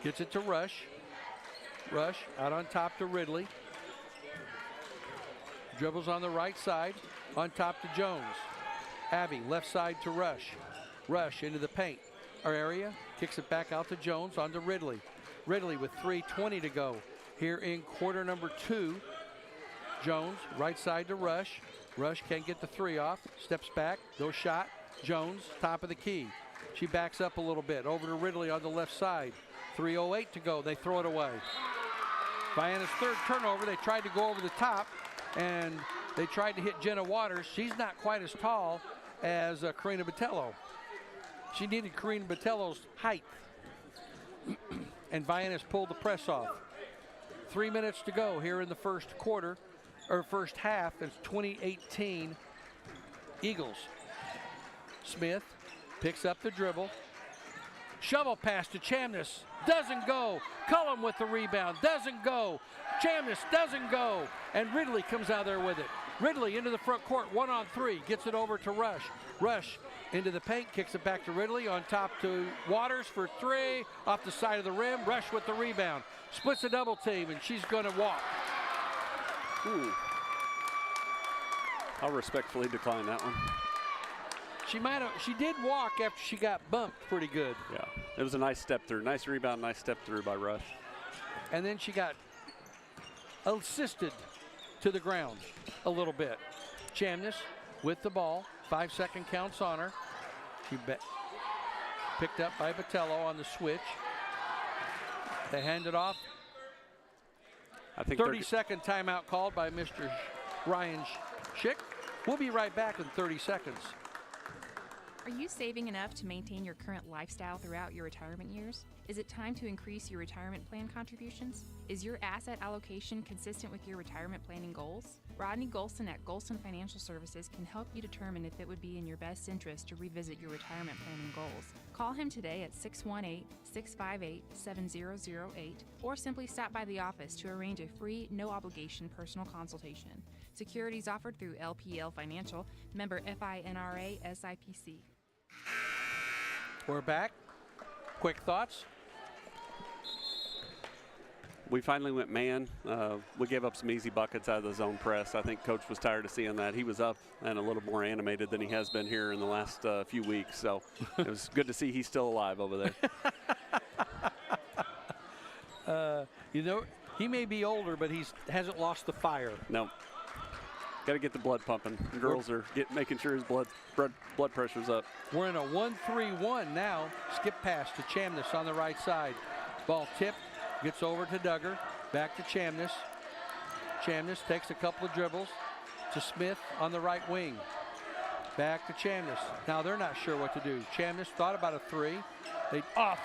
gets it to Rush. Rush out on top to Ridley. Dribbles on the right side, on top to Jones. Abby, left side to Rush. Rush into the paint area, kicks it back out to Jones, on to Ridley. Ridley with 3:20 to go here in quarter number 2. Jones, right side to Rush. Rush can't get the 3 off, steps back, no shot. Jones, top of the key. She backs up a little bit, over to Ridley on the left side. 3:08 to go, they throw it away. Vienna's third turnover, they tried to go over the top, and they tried to hit Jenna Waters. She's not quite as tall as Karina Botello. She needed Karina Botello's height. And Vienna's pulled the press off. 3 minutes to go here in the first quarter, or first half. It's 20-18 Eagles. Smith picks up the dribble. Shovel pass to Chamness. Doesn't go. Cullum with the rebound. Doesn't go. Chamness doesn't go. And Ridley comes out there with it. Ridley into the front court, 1-on-3. Gets it over to Rush. Rush into the paint, kicks it back to Ridley, on top to Waters for three, off the side of the rim. Rush with the rebound, splits a double team, and she's going to walk. Ooh. I'll respectfully decline that one. She did walk after she got bumped pretty good. Yeah, it was a nice step through. Nice rebound, nice step through by Rush. And then she got assisted to the ground a little bit. Chamness with the ball. 5-second counts on her. She picked up by Botello on the switch. They hand it off. I think 30-second timeout called by Mr. Ryan Schick. We'll be right back in 30 seconds. Are you saving enough to maintain your current lifestyle throughout your retirement years? Is it time to increase your retirement plan contributions? Is your asset allocation consistent with your retirement planning goals? Rodney Golson at Golson Financial Services can help you determine if it would be in your best interest to revisit your retirement planning goals. Call him today at 618-658-7008 or simply stop by the office to arrange a free, no-obligation personal consultation. Securities offered through LPL Financial, member FINRA SIPC. We're back. Quick thoughts? We finally went man. We gave up some easy buckets out of the zone press. I think Coach was tired of seeing that. He was up and a little more animated than he has been here in the last few weeks. So it was good to see he's still alive over there. You know, he may be older, but he hasn't lost the fire. No. Got to get the blood pumping. The girls are making sure his blood pressure's up. We're in a 1-3-1 now. Skip pass to Chamness on the right side. Ball tipped, gets over to Duggar. Back to Chamness. Chamness takes a couple of dribbles to Smith on the right wing. Back to Chamness. Now they're not sure what to do. Chamness thought about a three.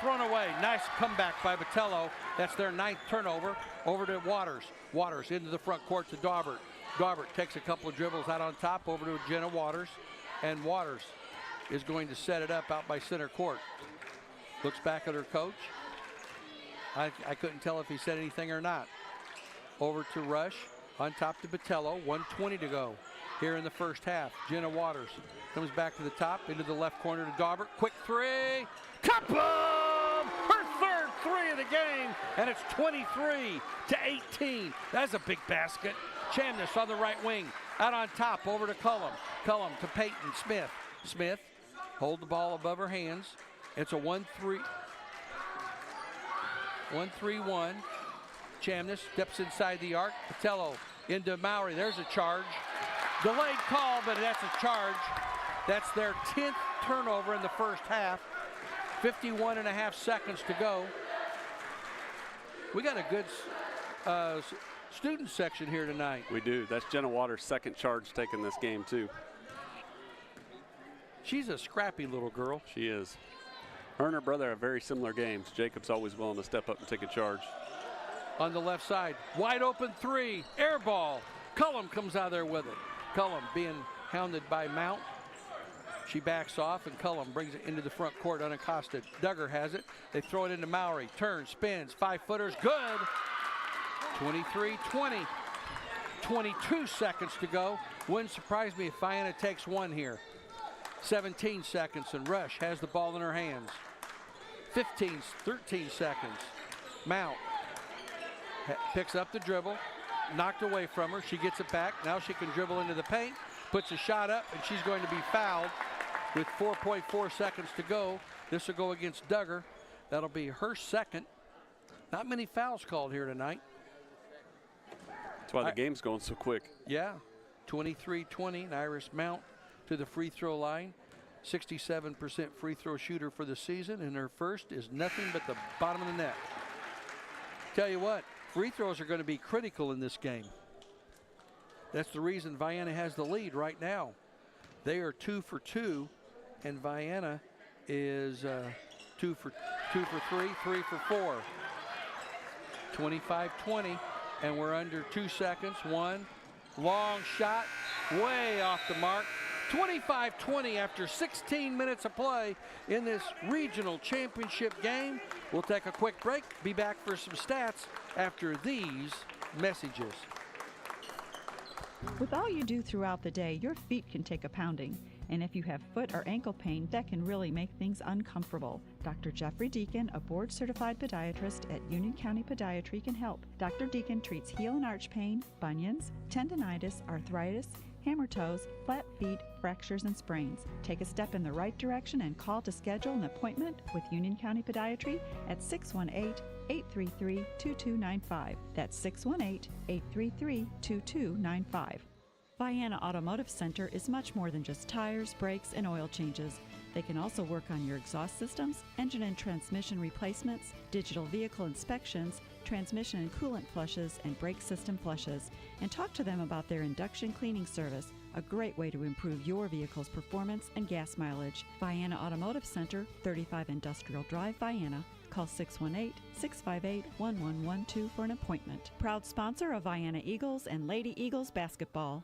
Thrown away. Nice comeback by Botello. That's their 9th turnover. Over to Waters. Waters into the front court to Daubert. Daubert takes a couple of dribbles out on top over to Jenna Waters. And Waters is going to set it up out by center court. Looks back at her coach. I couldn't tell if he said anything or not. Over to Rush. On top to Botello. 1:20 to go here in the first half. Jenna Waters comes back to the top into the left corner to Daubert. Quick three. Couple! Her third three of the game, and it's 23-18. That's a big basket. Chamness on the right wing. Out on top over to Cullum. Cullum to Peyton Smith. Smith hold the ball above her hands. It's a 1-3-1. Chamness steps inside the arc. Botello into Mowry. There's a charge. Delayed call, but that's a charge. That's their 10th turnover in the first half. 51.5 seconds to go. We got a good student section here tonight. We do. That's Jenna Waters' second charge taking this game, too. She's a scrappy little girl. She is. Her and her brother have very similar games. Jacob's always willing to step up and take a charge. On the left side, wide open three, air ball. Cullum comes out there with it. Cullum being hounded by Mount. She backs off, and Cullum brings it into the front court unaccosted. Duggar has it. They throw it into Mowry. Turns, spins, 5-footers, good. 23-20. 22 seconds to go. Wouldn't surprise me if Vienna takes one here. 17 seconds, and Rush has the ball in her hands. 13 seconds. Mount picks up the dribble, knocked away from her. She gets it back. Now she can dribble into the paint, puts a shot up, and she's going to be fouled with 4.4 seconds to go. This will go against Duggar. That'll be her second. Not many fouls called here tonight. That's why the game's going so quick. Yeah, 23-20, and Iris Mount to the free throw line. 67% free throw shooter for the season, and her first is nothing but the bottom of the net. Tell you what, free throws are going to be critical in this game. That's the reason Vienna has the lead right now. They are 2 for 2, and Vienna is 2 for 3, 3 for 4. 25-20, and we're under 2 seconds. One long shot, way off the mark. 25-20 after 16 minutes of play in this regional championship game. We'll take a quick break, be back for some stats after these messages. With all you do throughout the day, your feet can take a pounding. And if you have foot or ankle pain, that can really make things uncomfortable. Dr. Jeffrey Deacon, a board-certified podiatrist at Union County Podiatry, can help. Dr. Deacon treats heel and arch pain, bunions, tendinitis, arthritis, hammer toes, flat feet, fractures, and sprains. Take a step in the right direction and call to schedule an appointment with Union County Podiatry at 618-833-2295. That's 618-833-2295. Vienna Automotive Center is much more than just tires, brakes, and oil changes. They can also work on your exhaust systems, engine and transmission replacements, digital vehicle inspections, transmission and coolant flushes, and brake system flushes. And talk to them about their induction cleaning service, a great way to improve your vehicle's performance and gas mileage. Vienna Automotive Center, 35 Industrial Drive, Vienna. Call 618-658-1112 for an appointment. Proud sponsor of Vienna Eagles and Lady Eagles basketball.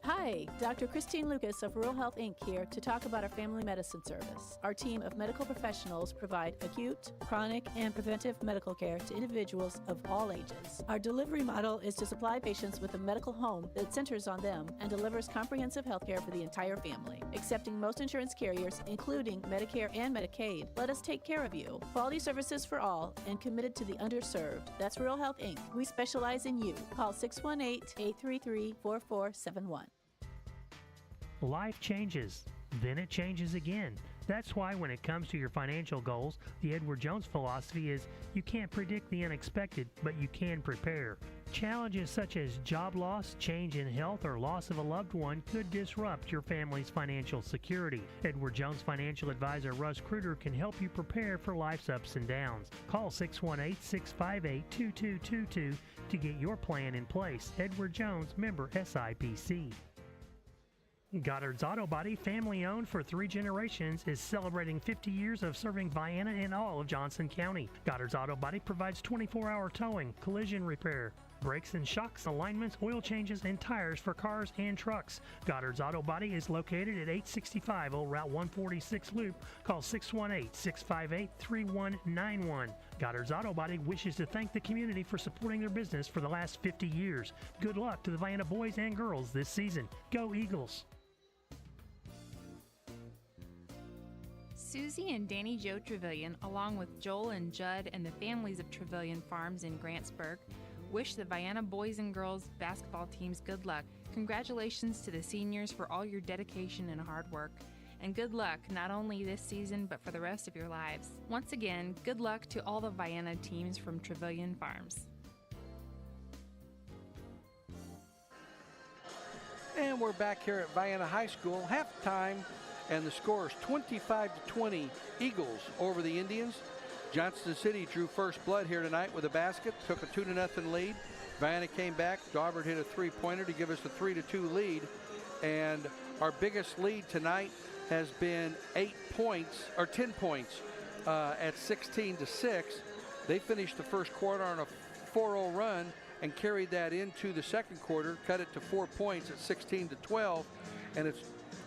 Hi, Dr. Christine Lucas of Rural Health Inc. here to talk about our family medicine service. Our team of medical professionals provide acute, chronic, and preventive medical care to individuals of all ages. Our delivery model is to supply patients with a medical home that centers on them and delivers comprehensive health care for the entire family. Accepting most insurance carriers, including Medicare and Medicaid, let us take care of you. Quality services for all and committed to the underserved. That's Rural Health Inc. We specialize in you. Call 618-833-4471. Life changes, then it changes again. That's why when it comes to your financial goals, the Edward Jones philosophy is you can't predict the unexpected, but you can prepare. Challenges such as job loss, change in health, or loss of a loved one could disrupt your family's financial security. Edward Jones financial advisor Russ Kruger can help you prepare for life's ups and downs. Call 618-658-2222 to get your plan in place. Edward Jones, member SIPC. Goddard's Auto Body, family owned for 3 generations, is celebrating 50 years of serving Vienna and all of Johnson County. Goddard's Auto Body provides 24-hour towing, collision repair, brakes and shocks, alignments, oil changes, and tires for cars and trucks. Goddard's Auto Body is located at 865 Old Route 146 Loop. Call 618-658-3191. Goddard's Auto Body wishes to thank the community for supporting their business for the last 50 years. Good luck to the Vienna boys and girls this season. Go Eagles! Susie and Danny Joe Trevelyan, along with Joel and Judd and the families of Trevelyan Farms in Grantsburg, wish the Vienna boys and girls basketball teams good luck. Congratulations to the seniors for all your dedication and hard work. And good luck not only this season, but for the rest of your lives. Once again, good luck to all the Vienna teams from Trevelyan Farms. And we're back here at Vienna High School, halftime, and the score is 25-20 Eagles over the Indians. Johnston City drew first blood here tonight with a basket, took a 2-0 lead. Vienna came back. Daubert hit a three-pointer to give us a 3-2 lead. And our biggest lead tonight has been 10 points at 16-6. They finished the first quarter on a 4-0 run and carried that into the second quarter, cut it to 4 points at 16-12,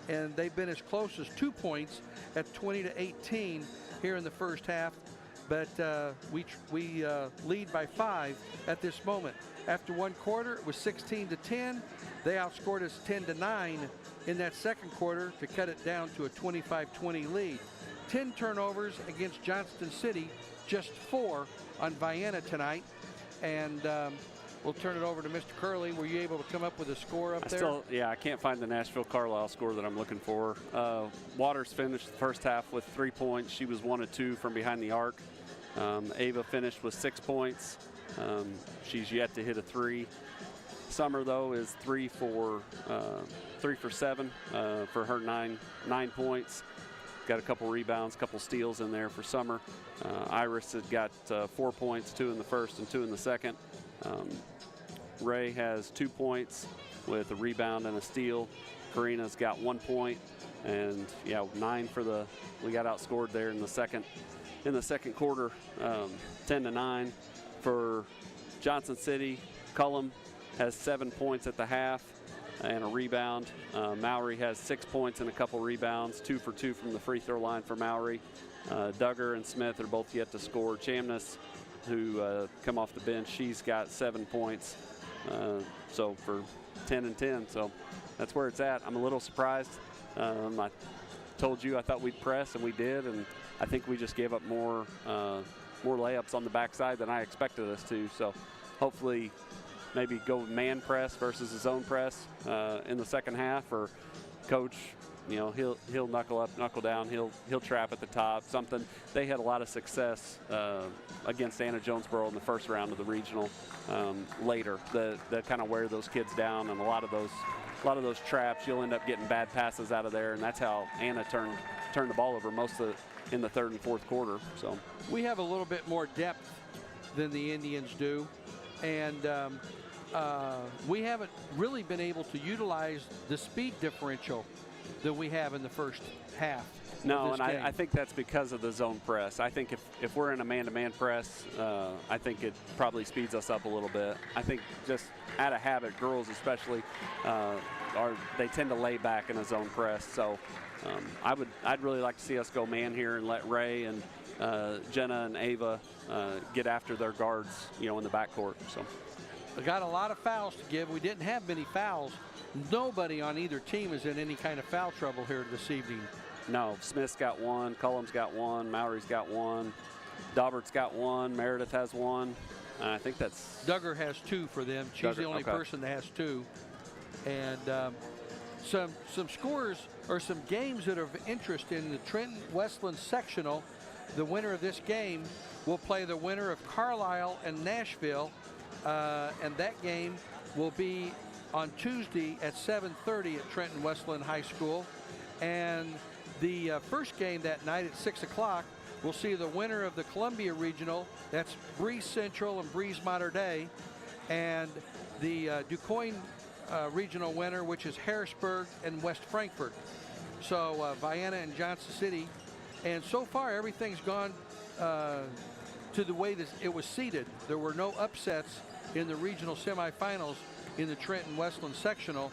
and they've been as close as 2 points at 20-18 here in the first half. But we lead by 5 at this moment. After one quarter, it was 16-10. They outscored us 10-9 in that second quarter to cut it down to a 25-20 lead. 10 turnovers against Johnston City, just 4 on Vienna tonight. And we'll turn it over to Mr. Curley. Were you able to come up with a score up there? I can't find the Nashville-Carlisle score that I'm looking for. Waters finished the first half with 3 points. She was 1 of 2 from behind the arc. Ava finished with 6 points. She's yet to hit a 3. Summer, though, is 3 for 7 for her 9 points. Got a couple rebounds, couple steals in there for Summer. Iris had got 4 points, 2 in the first and 2 in the second. Ray has 2 points with a rebound and a steal. Karina's got 1 point, and 9 for we got outscored there in the second quarter, 10-9 for Johnson City. Cullum has 7 points at the half and a rebound. Mowry has 6 points and a couple rebounds, 2 for 2 from the free throw line for Mowry. Duggar and Smith are both yet to score. Chamness, who come off the bench, she's got 7 points. So for 10-10, so that's where it's at. I'm a little surprised I told you I thought we'd press, and we did, and I think we just gave up more layups on the backside than I expected us to. So hopefully maybe go with man press versus a zone press in the second half, or coach, he'll knuckle up, knuckle down, he'll trap at the top, something. They had a lot of success against Anna Jonesboro in the first round of the regional later. That kind of wear those kids down, and a lot of those traps, you'll end up getting bad passes out of there, and that's how Anna turned the ball over in the third and fourth quarter. So we have a little bit more depth than the Indians do, and we haven't really been able to utilize the speed differential that we have in the first half. No, and I think that's because of the zone press. I think if we're in a man-to-man press, I think it probably speeds us up a little bit. I think just out of habit, girls especially, they tend to lay back in a zone press. So I'd really like to see us go man here and let Ray and Jenna and Ava get after their guards, in the backcourt. So we got a lot of fouls to give. We didn't have many fouls. Nobody on either team is in any kind of foul trouble here this evening. No, Smith's got one, Cullum's got one, Mowry's got one, Daubert's got one, Meredith has one. I think that's... Duggar has two for them. She's the only person that has two. And some scores or some games that are of interest in the Trenton Westland sectional. The winner of this game will play the winner of Carlisle and Nashville. And that game will be on Tuesday at 7:30 at Trenton Westland High School. And the first game that night at 6 o'clock, we'll see the winner of the Columbia Regional. That's Breeze Central and Breeze Mater Dei. And the DuQuoin Regional winner, which is Harrisburg and West Frankfort. So Vienna and Johnson City. And so far, everything's gone to the way that it was seeded. There were no upsets in the regional semifinals in the Trenton Westland sectional.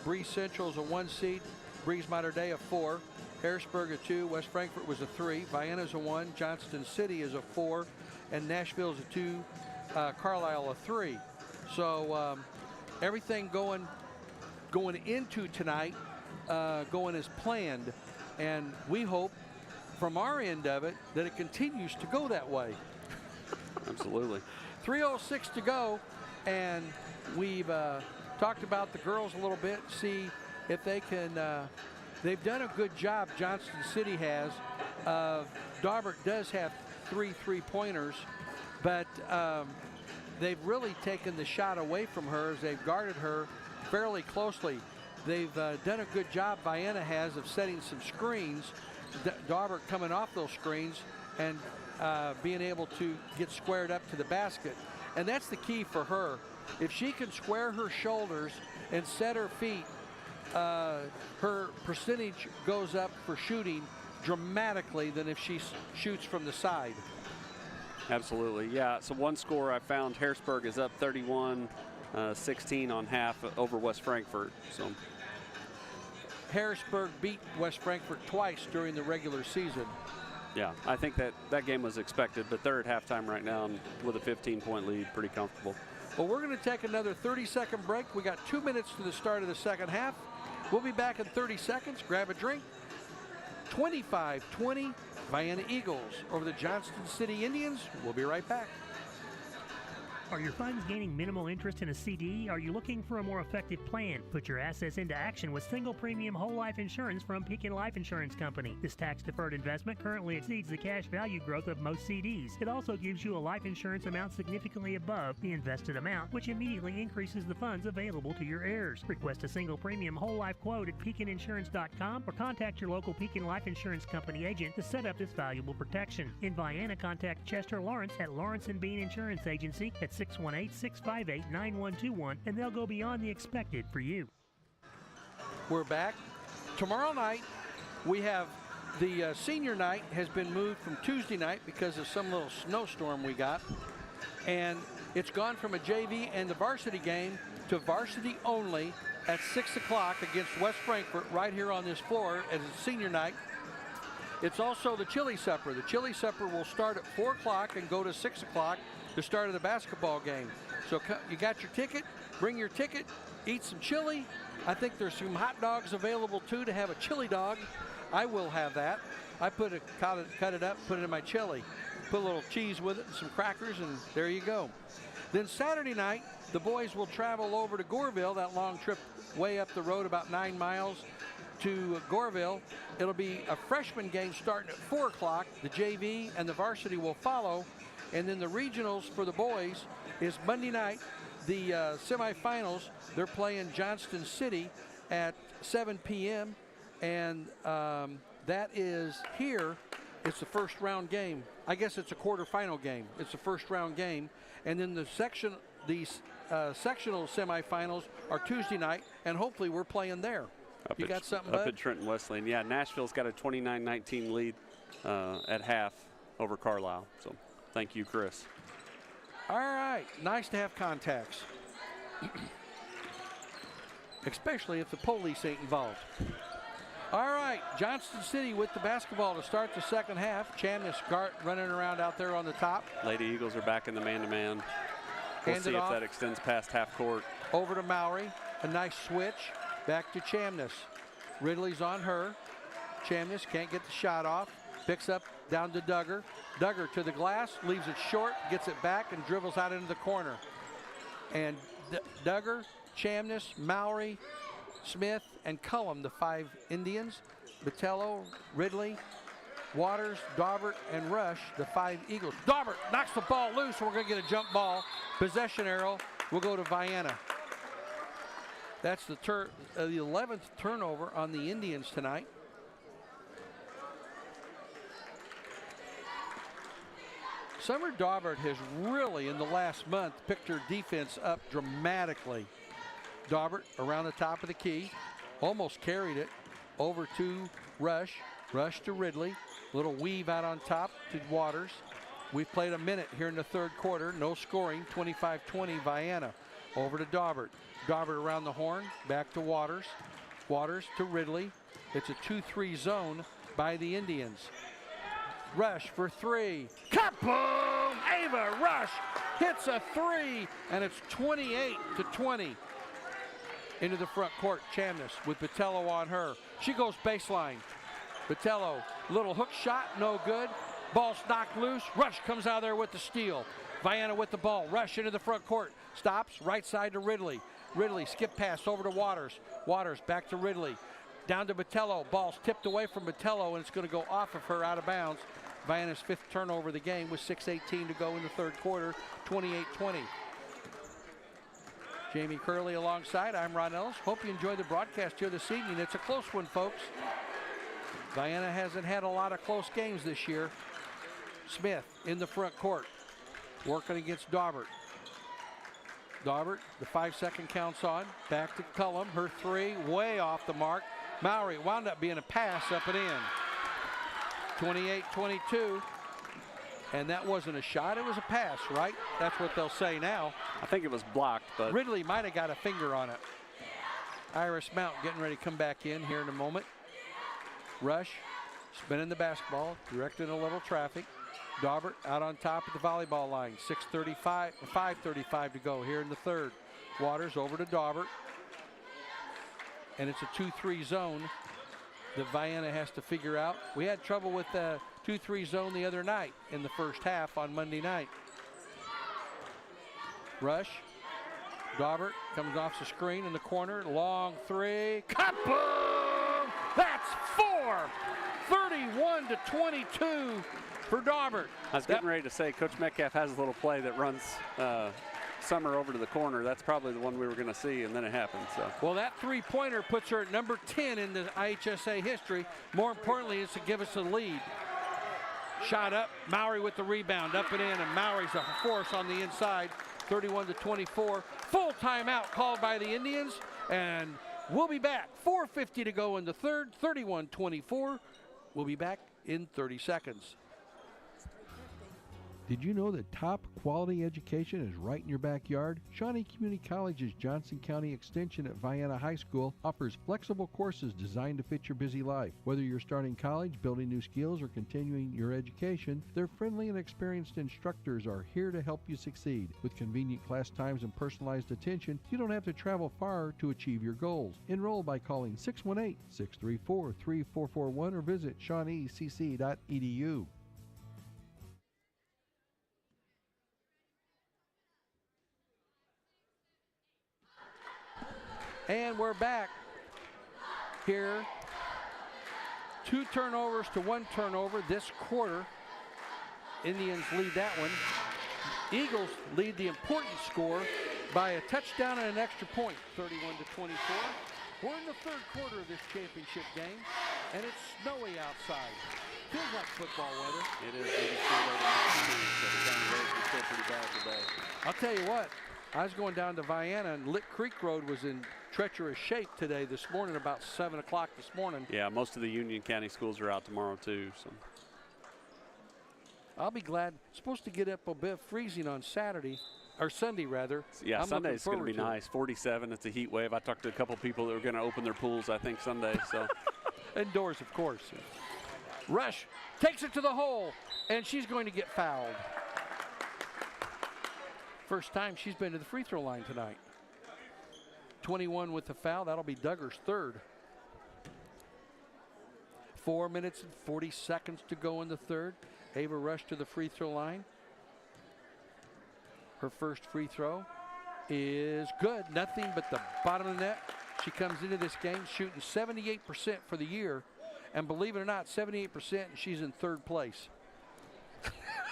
Breeze Central is a 1 seed, Breeze Mater Dei a 4, Harrisburg a 2, West Frankfort was a 3, Vienna's a 1, Johnston City is a 4, and Nashville's a 2, Carlisle a 3. So everything going into tonight, going as planned, and we hope from our end of it that it continues to go that way. Absolutely. 3:06 to go, and we've talked about the girls a little bit, see if they can, they've done a good job, Johnston City has. Daubert does have 3 3-pointers, but they've really taken the shot away from her as they've guarded her fairly closely. They've done a good job, Vienna has, of setting some screens, Daubert coming off those screens and being able to get squared up to the basket. And that's the key for her. If she can square her shoulders and set her feet, her percentage goes up for shooting dramatically than if she shoots from the side. Absolutely, yeah. So one score I found, Harrisburg is up 31-16 on half over West Frankfort. So Harrisburg beat West Frankfort twice during the regular season. Yeah, I think that game was expected, but they're at halftime right now and with a 15-point lead, pretty comfortable. Well, we're going to take another 30-second break. We got 2 minutes to the start of the second half. We'll be back in 30 seconds. Grab a drink. 25-20, Vienna Eagles over the Johnston City Indians. We'll be right back. Are your funds gaining minimal interest in a CD? Are you looking for a more effective plan? Put your assets into action with single premium whole life insurance from Pekin Life Insurance Company. This tax-deferred investment currently exceeds the cash value growth of most CDs. It also gives you a life insurance amount significantly above the invested amount, which immediately increases the funds available to your heirs. Request a single premium whole life quote at PekinInsurance.com or contact your local Pekin Life Insurance Company agent to set up this valuable protection. In Vienna, contact Chester Lawrence at Lawrence & Bean Insurance Agency at 618-658-9121, and they'll go beyond the expected for you. We're back. Tomorrow night, we have the senior night has been moved from Tuesday night because of some little snowstorm we got. And it's gone from a JV and the varsity game to varsity only at 6 o'clock against West Frankfort right here on this floor as a senior night. It's also the chili supper. The chili supper will start at 4 o'clock and go to 6 o'clock. The start of the basketball game. So you got your ticket, bring your ticket, eat some chili, I think there's some hot dogs available too to have a chili dog. I will have that. I cut it up, put it in my chili, put a little cheese with it and some crackers, and there you go. Then Saturday night, the boys will travel over to Goreville, that long trip way up the road, about 9 miles to Goreville. It'll be a freshman game starting at 4 o'clock. The JV and the varsity will follow. And then the regionals for the boys is Monday night. The semifinals, they're playing Johnston City at 7 p.m. And that is here. It's the first round game. I guess it's a quarterfinal game. It's the first round game. And then the sectional semifinals are Tuesday night, and hopefully we're playing there. You got something, up Bud? at Trenton Wesleyan. Yeah, Nashville's got a 29-19 lead at half over Carlisle. So thank you, Chris. All right, nice to have contacts, especially if the police ain't involved. All right, Johnston City with the basketball to start the second half. Chamness running around out there on the top. Lady Eagles are back in the man-to-man. We'll see if that extends past half court. Over to Mowry, a nice switch. Back to Chamness. Ridley's on her. Chamness can't get the shot off. Picks up down to Duggar. Duggar to the glass, leaves it short, gets it back, and dribbles out into the corner. And Duggar, Chamness, Mowry, Smith, and Cullum, the 5 Indians. Botello, Ridley, Waters, Daubert, and Rush, the 5 Eagles. Daubert knocks the ball loose, and we're going to get a jump ball. Possession arrow will go to Vienna. That's the 11th turnover on the Indians tonight. Summer Daubert has really, in the last month, picked her defense up dramatically. Daubert around the top of the key, almost carried it over to Rush. Rush to Ridley. Little weave out on top to Waters. We've played a minute here in the third quarter. No scoring. 25-20 Vienna. Over to Daubert. Daubert around the horn. Back to Waters. Waters to Ridley. It's a 2-3 zone by the Indians. Rush for 3. Kaboom! Ava Rush hits a 3, and it's 28-20. Into the front court, Chamness with Botello on her. She goes baseline. Botello, little hook shot, no good. Ball's knocked loose. Rush comes out of there with the steal. Vienna with the ball. Rush into the front court. Stops, right side to Ridley. Ridley, skip pass over to Waters. Waters back to Ridley. Down to Botello. Ball's tipped away from Botello, and it's going to go off of her out of bounds. Vienna's 5th turnover of the game with 6:18 to go in the third quarter, 28-20. Jamie Curley alongside. I'm Ron Ellis. Hope you enjoy the broadcast here this evening. It's a close one, folks. Vienna hasn't had a lot of close games this year. Smith in the front court, working against Daubert. Daubert, the 5-second count's on. Back to Cullum. Her 3, way off the mark. Mowry wound up being a pass up and in. 28-22. And that wasn't a shot, it was a pass, right? That's what they'll say now. I think it was blocked, but Ridley might have got a finger on it. Iris Mount getting ready to come back in here in a moment. Rush, spinning the basketball, directing a little traffic. Daubert out on top of the volleyball line. 5:35 to go here in the third. Waters over to Daubert. And it's a 2-3 zone that Vienna has to figure out. We had trouble with the 2-3 zone the other night in the first half on Monday night. Rush. Daubert comes off the screen in the corner. Long 3. Kaboom! That's 4! 31-22 for Daubert. I was getting ready to say, Coach Metcalf has a little play that runs Summer over to the corner. That's probably the one we were going to see, and then it happened. So. Well, that 3-pointer puts her at number 10 in the IHSA history. More importantly, it's to give us a lead. Shot up, Mowry with the rebound, up and in, and Mowry's a force on the inside, 31-24. Full timeout called by the Indians, and we'll be back. 4:50 to go in the third, 31-24. We'll be back in 30 seconds. Did you know that top quality education is right in your backyard? Shawnee Community College's Johnson County Extension at Vienna High School offers flexible courses designed to fit your busy life. Whether you're starting college, building new skills, or continuing your education, their friendly and experienced instructors are here to help you succeed. With convenient class times and personalized attention, you don't have to travel far to achieve your goals. Enroll by calling 618-634-3441 or visit shawneecc.edu. And we're back here. 2 turnovers to 1 turnover this quarter. Indians lead that one. Eagles lead the important score by a touchdown and an extra point, 31-24. We're in the 3rd quarter of this championship game, and it's snowy outside. Feels like football weather. It is 83 so the county roads are still pretty bad today. I'll tell you what, I was going down to Vienna, and Lick Creek Road was in treacherous shape today this morning, about 7 o'clock this morning. Yeah, most of the Union County schools are out tomorrow too. So I'll be glad. It's supposed to get up a bit freezing on Saturday, or Sunday rather. Yeah, Sunday's going to be nice. 47. It's a heat wave. I talked to a couple people that were going to open their pools, I think, Sunday. So indoors, of course. Rush takes it to the hole, and she's going to get fouled. First time she's been to the free throw line tonight. 21 with the foul. That'll be Duggar's 3rd. 4 minutes and 40 seconds to go in the 3rd. Ava Rush to the free throw line. Her first free throw is good. Nothing but the bottom of the net. She comes into this game shooting 78% for the year. And believe it or not, 78%, and she's in 3rd place.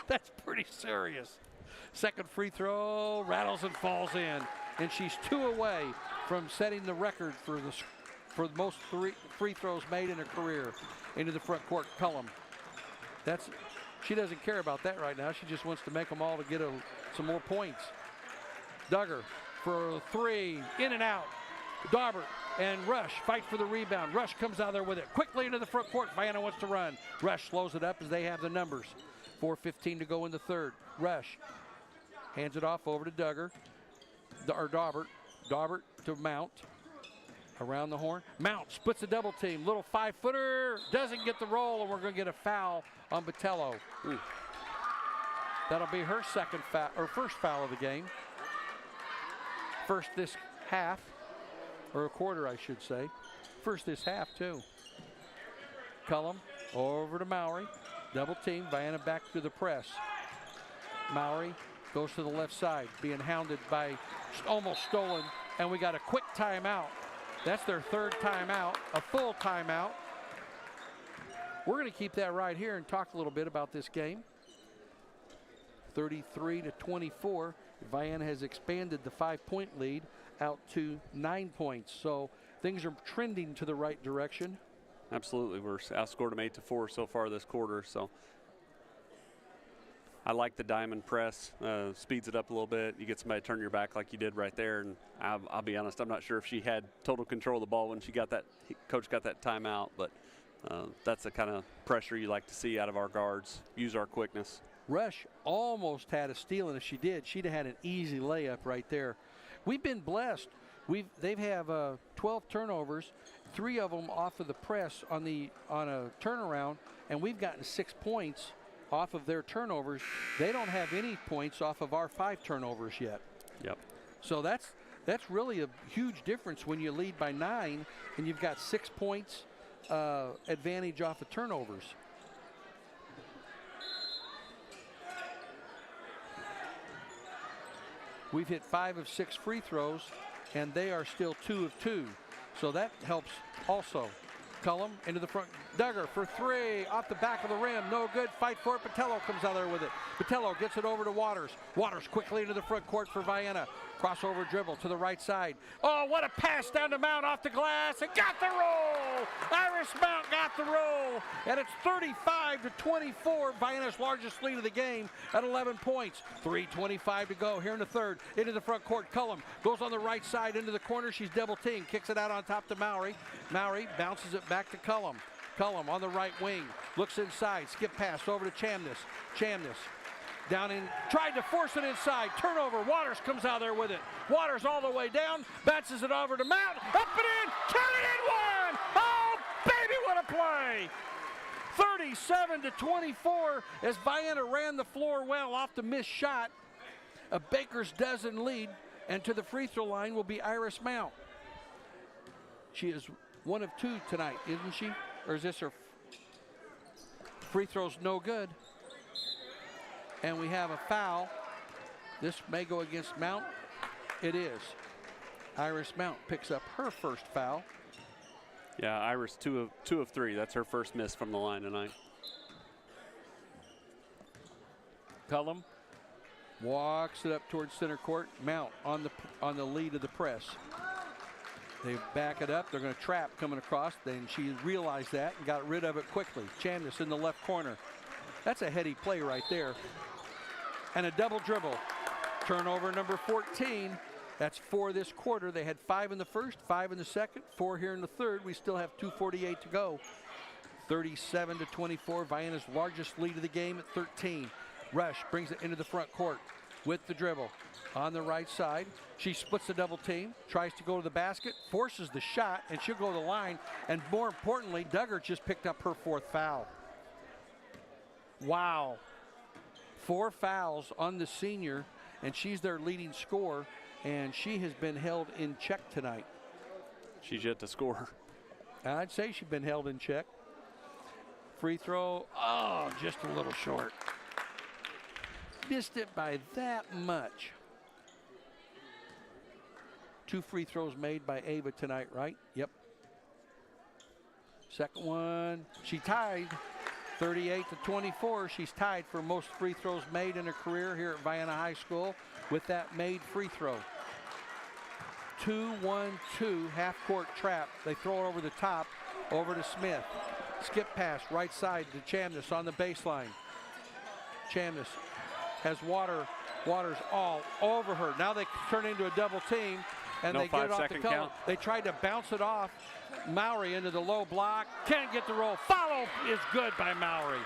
That's pretty serious. Second free throw rattles and falls in. And she's 2 away from setting the record for the most free throws made in her career into the front court. Cullum. She doesn't care about that right now. She just wants to make them all to get some more points. Duggar for 3, in and out. Daubert and Rush fight for the rebound. Rush comes out there with it quickly into the front court. Vienna wants to run. Rush slows it up as they have the numbers. 4:15 to go in the 3rd. Rush hands it off over to Duggar, or Daubert. Daubert to Mount. Around the horn. Mount splits a double team. Little 5-footer. Doesn't get the roll, and we're going to get a foul on Botello. That'll be her first foul of the game. First this half, or a quarter, I should say. First this half, too. Cullum over to Mowry. Double team. Vienna back to the press. Mowry goes to the left side, being hounded by, almost stolen, and we got a quick timeout. That's their 3rd timeout, a full timeout. We're going to keep that right here and talk a little bit about this game. 33-24. Vienna has expanded the 5-point lead out to 9 points. So things are trending to the right direction. absolutely, we're outscored them 8-4 so far this quarter. So I like the diamond press, speeds it up a little bit. You get somebody to turn your back like you did right there. And I'll be honest, I'm not sure if she had total control of the ball when she got that, coach got that timeout, but that's the kind of pressure you like to see out of our guards, use our quickness. Rush almost had a steal, and if she did, she'd have had an easy layup right there. We've been blessed. They've have 12 turnovers, 3 of them off of the press on a turnaround, and we've gotten 6 points off of their turnovers. They don't have any points off of our 5 turnovers yet. Yep. So that's really a huge difference when you lead by 9 and you've got 6 points advantage off of turnovers. We've hit 5 of 6 free throws, and they are still 2 of 2. So that helps also. Cullum into the front. Duggar for 3 off the back of the rim. No good. Fight for it. Botello comes out there with it. Botello gets it over to Waters. Waters quickly into the front court for Vienna. Crossover dribble to the right side. Oh, what a pass down to Mount off the glass. And got the roll. Iris Mount got the roll. And it's 35-24. Vienna's largest lead of the game at 11 points. 3:25 to go here in the third. Into the front court. Cullum goes on the right side into the corner. She's double teamed. Kicks it out on top to Mowry. Mowry bounces it back to Cullum. Cullum on the right wing, looks inside, skip pass over to Chamness. Chamness Down in, tried to force it inside. Turnover. Waters comes out there with it. Waters all the way down. Bounces it over to Mount. Up and in. Count it in one. Oh, baby, what a play. 37-24 as Vienna ran the floor well off the missed shot. A Baker's dozen lead. And to the free throw line will be Iris Mount. She is 1 of 2 tonight, isn't she? Or is this her free throw's no good? And we have a foul. This may go against Mount. It is. Iris Mount picks up her first foul. Yeah, Iris 2 of 3. That's her first miss from the line tonight. Cullum walks it up towards center court. Mount on the lead of the press. They back it up. They're going to trap coming across. Then she realized that and got rid of it quickly. Chamness in the left corner. That's a heady play right there. And a double dribble. Turnover number 14. That's 4 this quarter. They had 5 in the first, 5 in the second, 4 here in the third. We still have 2:48 to go. 37-24. Vienna's largest lead of the game at 13. Rush brings it into the front court with the dribble. On the right side, she splits the double team, tries to go to the basket, forces the shot, and she'll go to the line. And more importantly, Duggar just picked up her 4th foul. Wow. 4 fouls on the senior, and she's their leading scorer, and she has been held in check tonight. She's yet to score. I'd say she's been held in check. Free throw, oh, just a little short. Missed it by that much. 2 free throws made by Ava tonight, right? Yep. Second one, she tied 38-24. She's tied for most free throws made in her career here at Vienna High School with that made free throw. 2-1-2 half-court trap. They throw it over the top, over to Smith. Skip pass right side to Chamness on the baseline. Chamness has Waters all over her. Now they turn into a double team, and they get it off the count. They tried to bounce it off Mowry into the low block. Can't get the roll. Follow is good by Mowry.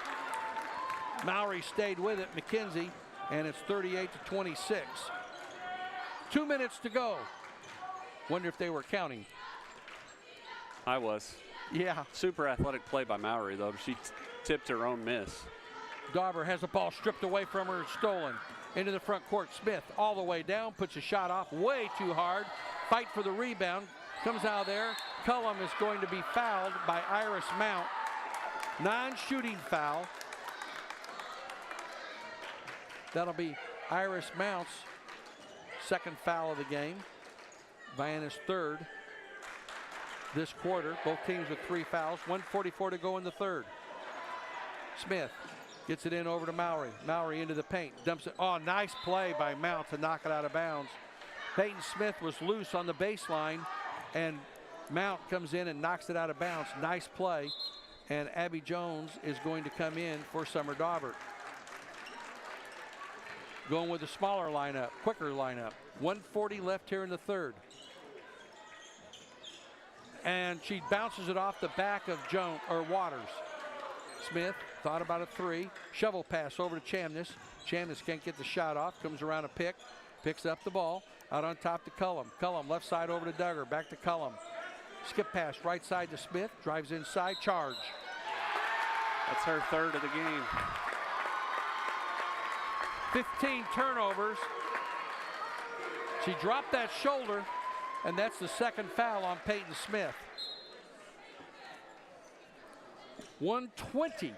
Mowry stayed with it, McKenzie, and it's 38-26. 2 minutes to go. Wonder if they were counting. I was. Yeah. Super athletic play by Mowry, though. She tipped her own miss. Dauber has the ball stripped away from her and stolen. Into the front court. Smith all the way down, puts a shot off way too hard. Fight for the rebound. Comes out there. Cullum is going to be fouled by Iris Mount. Non-shooting foul. That'll be Iris Mount's second foul of the game. Vienna's 3rd this quarter. Both teams with 3 fouls. 1:44 to go in the 3rd. Smith gets it in over to Mowry. Mowry into the paint. Dumps it. Oh, nice play by Mount to knock it out of bounds. Peyton Smith was loose on the baseline, and Mount comes in and knocks it out of bounds. Nice play. And Abby Jones is going to come in for Summer Daubert. Going with a smaller lineup, quicker lineup. 1:40 left here in the 3rd. And she bounces it off the back of Waters. Smith thought about a 3. Shovel pass over to Chamness. Chamness can't get the shot off. Comes around a pick. Picks up the ball. Out on top to Cullum. Cullum left side over to Duggar. Back to Cullum. Skip pass right side to Smith. Drives inside. Charge. That's her 3rd of the game. 15 turnovers. She dropped that shoulder, and that's the 2nd foul on Peyton Smith. 1:20.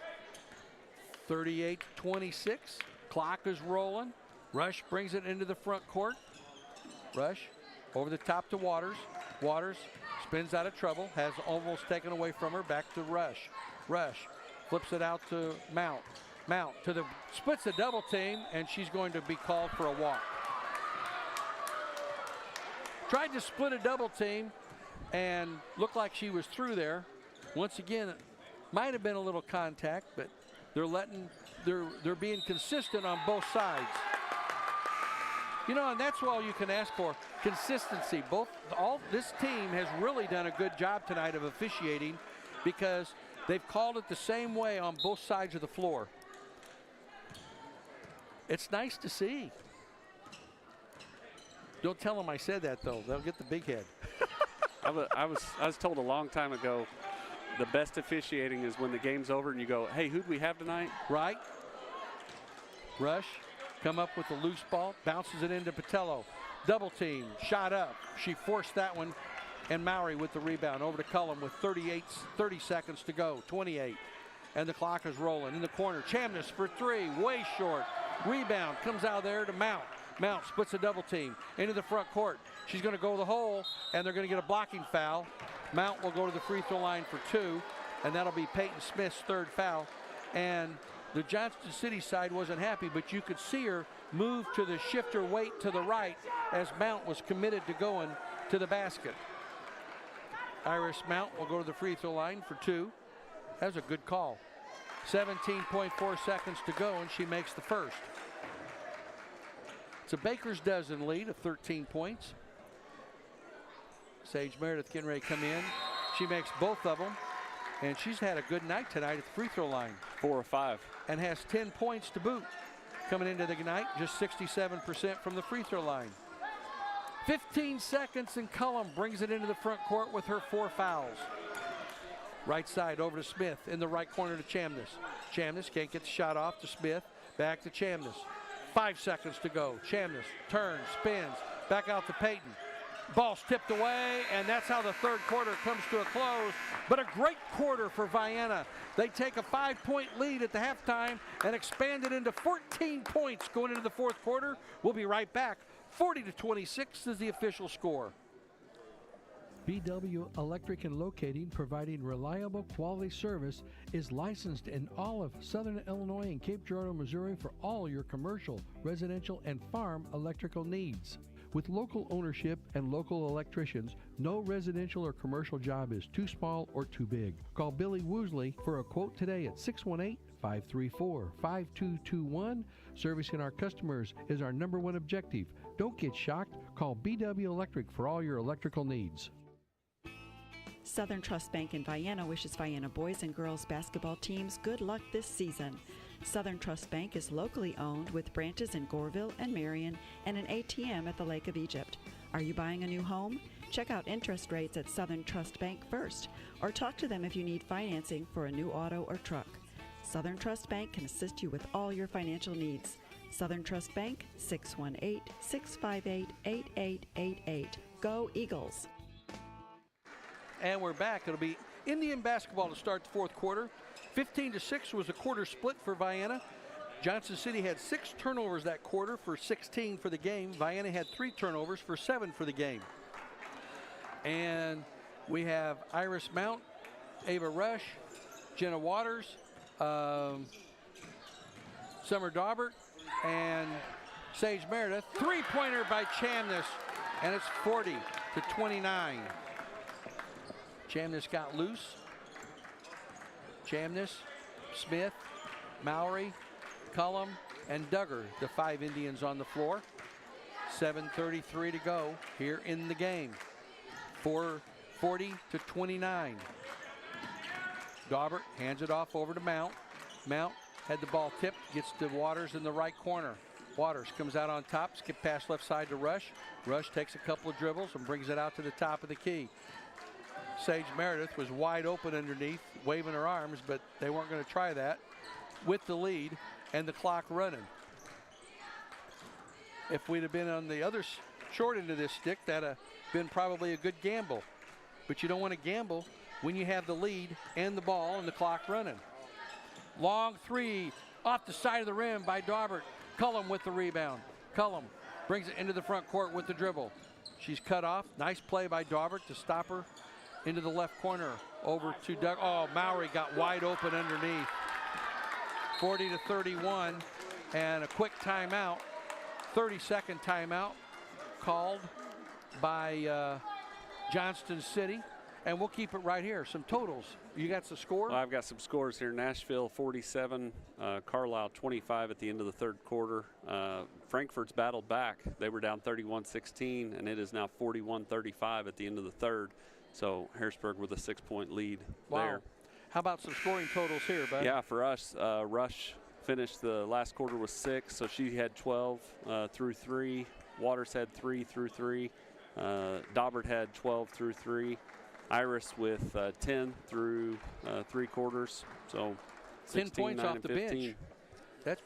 38-26. Clock is rolling. Rush brings it into the front court. Rush over the top to Waters. Waters spins out of trouble. Has almost taken away from her. Back to Rush. Rush flips it out to Mount. Mount to the splits the double team, and she's going to be called for a walk. Tried to split a double team and looked like she was through there. Once again, it might have been a little contact, but they're being consistent on both sides. You know, and that's all you can ask for, consistency. This team has really done a good job tonight of officiating because they've called it the same way on both sides of the floor. It's nice to see. Don't tell them I said that, though. They'll get the big head. I was told a long time ago, the best officiating is when the game's over and you go, hey, who'd we have tonight? Right. Rush, come up with a loose ball, bounces it into Patello. Double team, shot up. She forced that one, and Mowry with the rebound. Over to Cullum with 30 seconds to go, 28. And the clock is rolling. In the corner, Chamness for three, way short. Rebound comes out there to Mount. Mount splits a double team into the front court. She's going to go to the hole, and they're going to get a blocking foul. Mount will go to the free throw line for two, and that'll be Peyton Smith's third foul. And the Johnston City side wasn't happy, but you could see her move to the shifter weight to the right as Mount was committed to going to the basket. Iris Mount will go to the free throw line for two. That was a good call. 17.4 seconds to go, and she makes the first. It's a baker's dozen lead of 13 points. Sage Meredith getting ready to come in. She makes both of them, and she's had a good night tonight at the free throw line. 4 or 5. And has 10 points to boot. Coming into the night, just 67% from the free throw line. 15 seconds, and Cullum brings it into the front court with her 4 fouls. Right side over to Smith, in the right corner to Chamness. Chamness can't get the shot off to Smith. Back to Chamness. 5 seconds to go. Chamness turns, spins, back out to Peyton. Ball's tipped away, and that's how the third quarter comes to a close. But a great quarter for Vienna. They take a 5-point lead at the halftime and expand it into 14 points going into the fourth quarter. We'll be right back. 40-26 is the official score. BW Electric and Locating, providing reliable quality service, is licensed in all of Southern Illinois and Cape Girardeau, Missouri for all your commercial, residential, and farm electrical needs. With local ownership and local electricians, no residential or commercial job is too small or too big. Call Billy Woosley for a quote today at 618-534-5221. Servicing our customers is our #1 objective. Don't get shocked. Call BW Electric for all your electrical needs. Southern Trust Bank in Vienna wishes Vienna boys and girls basketball teams good luck this season. Southern Trust Bank is locally owned with branches in Goreville and Marion and an ATM at the Lake of Egypt. Are you buying a new home? Check out interest rates at Southern Trust Bank first, or talk to them if you need financing for a new auto or truck. Southern Trust Bank can assist you with all your financial needs. Southern Trust Bank, 618-658-8888. Go Eagles! And we're back. It'll be Indian basketball to start the fourth quarter. 15-6 was a quarter split for Vienna. Johnson City had 6 turnovers that quarter for 16 for the game. Vienna had 3 turnovers for 7 for the game. And we have Iris Mount, Ava Rush, Jenna Waters, Summer Daubert, and Sage Meredith. 3-pointer by Chamness, and it's 40-29. Chamness got loose. Chamness, Smith, Mowry, Cullum, and Duggar, the 5 Indians on the floor. 7:33 to go here in the game. 40-29. Daubert hands it off over to Mount. Mount had the ball tipped, gets to Waters in the right corner. Waters comes out on top, skip pass left side to Rush. Rush takes a couple of dribbles and brings it out to the top of the key. Sage Meredith was wide open underneath, waving her arms, but they weren't going to try that with the lead and the clock running. If we'd have been on the other short end of this stick, that'd have been probably a good gamble. But you don't want to gamble when you have the lead and the ball and the clock running. Long 3 off the side of the rim by Daubert. Cullum with the rebound. Cullum brings it into the front court with the dribble. She's cut off. Nice play by Daubert to stop her. Into the left corner, over to Doug. Oh, Mowry got wide open underneath. 40-31, and a quick timeout, 30-second timeout called by Johnston City, and we'll keep it right here. Some totals. You got the score? Well, I've got some scores here. Nashville 47, Carlisle 25 at the end of the third quarter. Frankfurt's battled back. They were down 31-16, and it is now 41-35 at the end of the third. So Harrisburg with a 6-point lead there. How about some scoring totals here, bud? Yeah, for us, Rush finished the last quarter with 6, so she had 12 through 3. Waters had 3 through 3. Daubert had 12 through 3. Iris with 10 through 3 quarters. So 10 16, points 9, off and the 15. bench. That's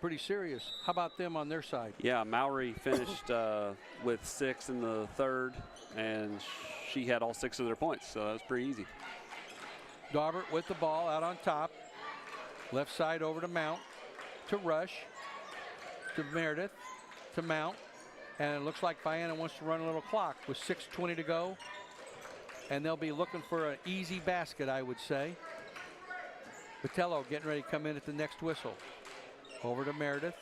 pretty serious. How about them on their side? Yeah, Mowry finished with 6 in the third, and she had all 6 of their points, so that was pretty easy. Daubert with the ball out on top. Left side over to Mount, to Rush, to Meredith, to Mount. And it looks like Vienna wants to run a little clock with 6:20 to go. And they'll be looking for an easy basket, I would say. Botello getting ready to come in at the next whistle. Over to Meredith,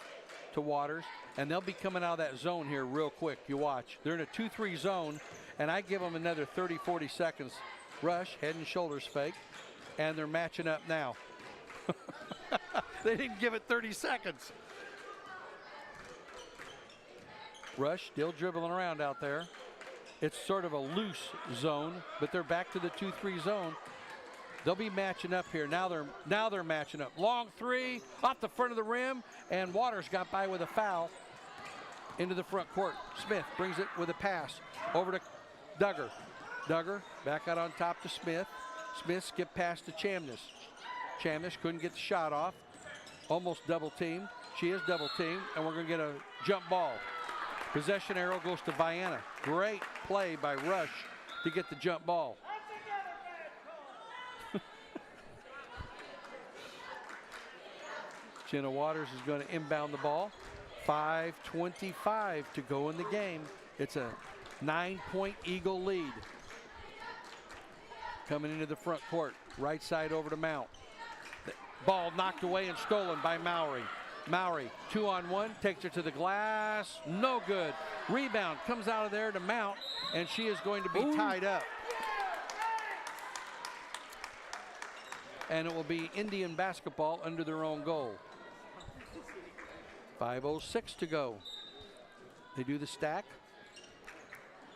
to Waters. And they'll be coming out of that zone here real quick. You watch. They're in a 2-3 zone, and I give them another 30, 40 seconds. Rush, head and shoulders fake. And they're matching up now. They didn't give it 30 seconds. Rush still dribbling around out there. It's sort of a loose zone, but they're back to the 2-3 zone. They'll be matching up here. Now they're matching up. Long 3 off the front of the rim, and Waters got by with a foul into the front court. Smith brings it with a pass over to Duggar. Duggar back out on top to Smith. Smith skipped past to Chamness. Chamness couldn't get the shot off. Almost double teamed. She is double teamed, and we're going to get a jump ball. Possession arrow goes to Vienna. Great play by Rush to get the jump ball. Jenna Waters is going to inbound the ball. 5:25 to go in the game. It's a 9-point Eagle lead. Coming into the front court. Right side over to Mount. The ball knocked away and stolen by Mowry. Mowry, 2-on-1, takes her to the glass. No good. Rebound comes out of there to Mount, and she is going to be tied up. And it will be Indian basketball under their own goal. 5:06 to go. They do the stack.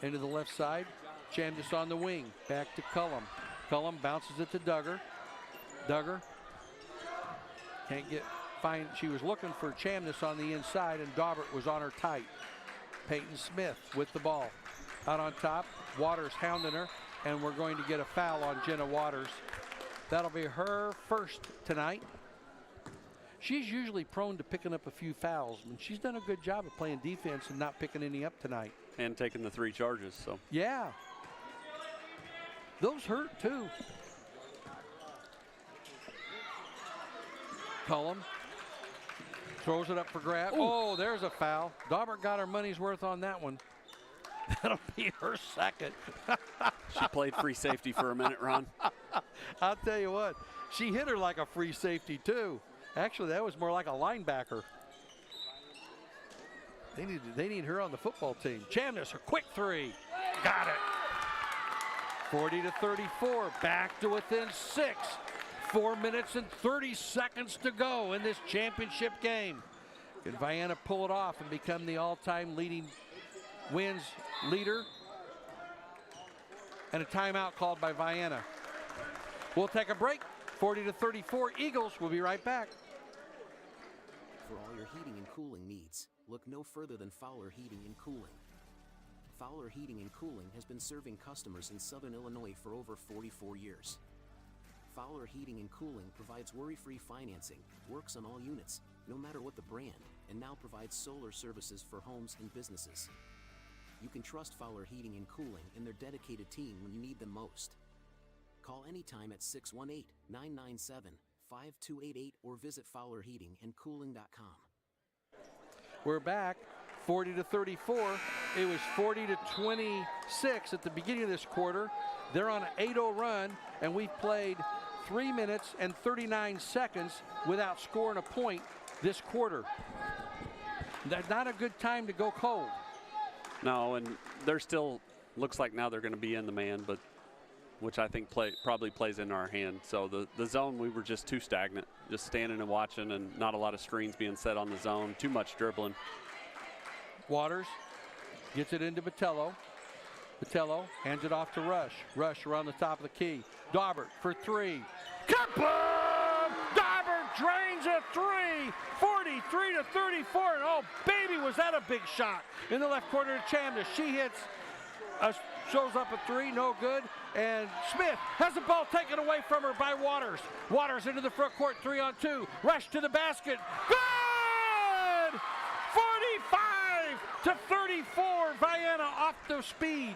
Into the left side. Chamness on the wing. Back to Cullum. Cullum bounces it to Duggar. Duggar can't find. She was looking for Chamness on the inside, and Daubert was on her tight. Peyton Smith with the ball. Out on top. Waters hounding her, and we're going to get a foul on Jenna Waters. That'll be her first tonight. She's usually prone to picking up a few fouls, and she's done a good job of playing defense and not picking any up tonight. And taking the 3 charges, so. Yeah. Those hurt too. Cullum throws it up for grab. Oh, there's a foul. Daubert got her money's worth on that one. That'll be her second. She played free safety for a minute, Ron. I'll tell you what, she hit her like a free safety too. Actually, that was more like a linebacker. They need her on the football team. Chamness, a quick 3. Got it. 40-34, back to within 6. 4 minutes and 30 seconds to go in this championship game. Can Vienna pull it off and become the all-time leading wins leader? And a timeout called by Vienna. We'll take a break. 40-34 Eagles. We'll be right back. For all your heating and cooling needs, look no further than Fowler Heating and Cooling. Fowler Heating and Cooling has been serving customers in Southern Illinois for over 44 years. Fowler Heating and Cooling provides worry-free financing, works on all units, no matter what the brand, and now provides solar services for homes and businesses. You can trust Fowler Heating and Cooling and their dedicated team when you need them most. Call anytime at 618-997-5288 or visit FowlerHeatingandCooling.com. We're back. 40-34. It was 40-26 at the beginning of this quarter. They're on an 8-0 run, and we've played 3 minutes and 39 seconds without scoring a point this quarter. That's not a good time to go cold. No, and they're still, looks like now they're going to be in the man, but which I think probably plays in our hand. So the zone, we were just too stagnant, just standing and watching, and not a lot of screens being set on the zone, too much dribbling. Waters gets it into Botello. Botello hands it off to Rush. Rush around the top of the key. Daubert for 3. Kaboom! Daubert drains a three. 43 to 34. And oh, baby, was that a big shot in the left corner to Chambliss. She hits, shows up a three, no good. And Smith has the ball taken away from her by Waters. Waters into the front court, 3-on-2. Rush to the basket. Good! 45 to 34. Vienna off the speed.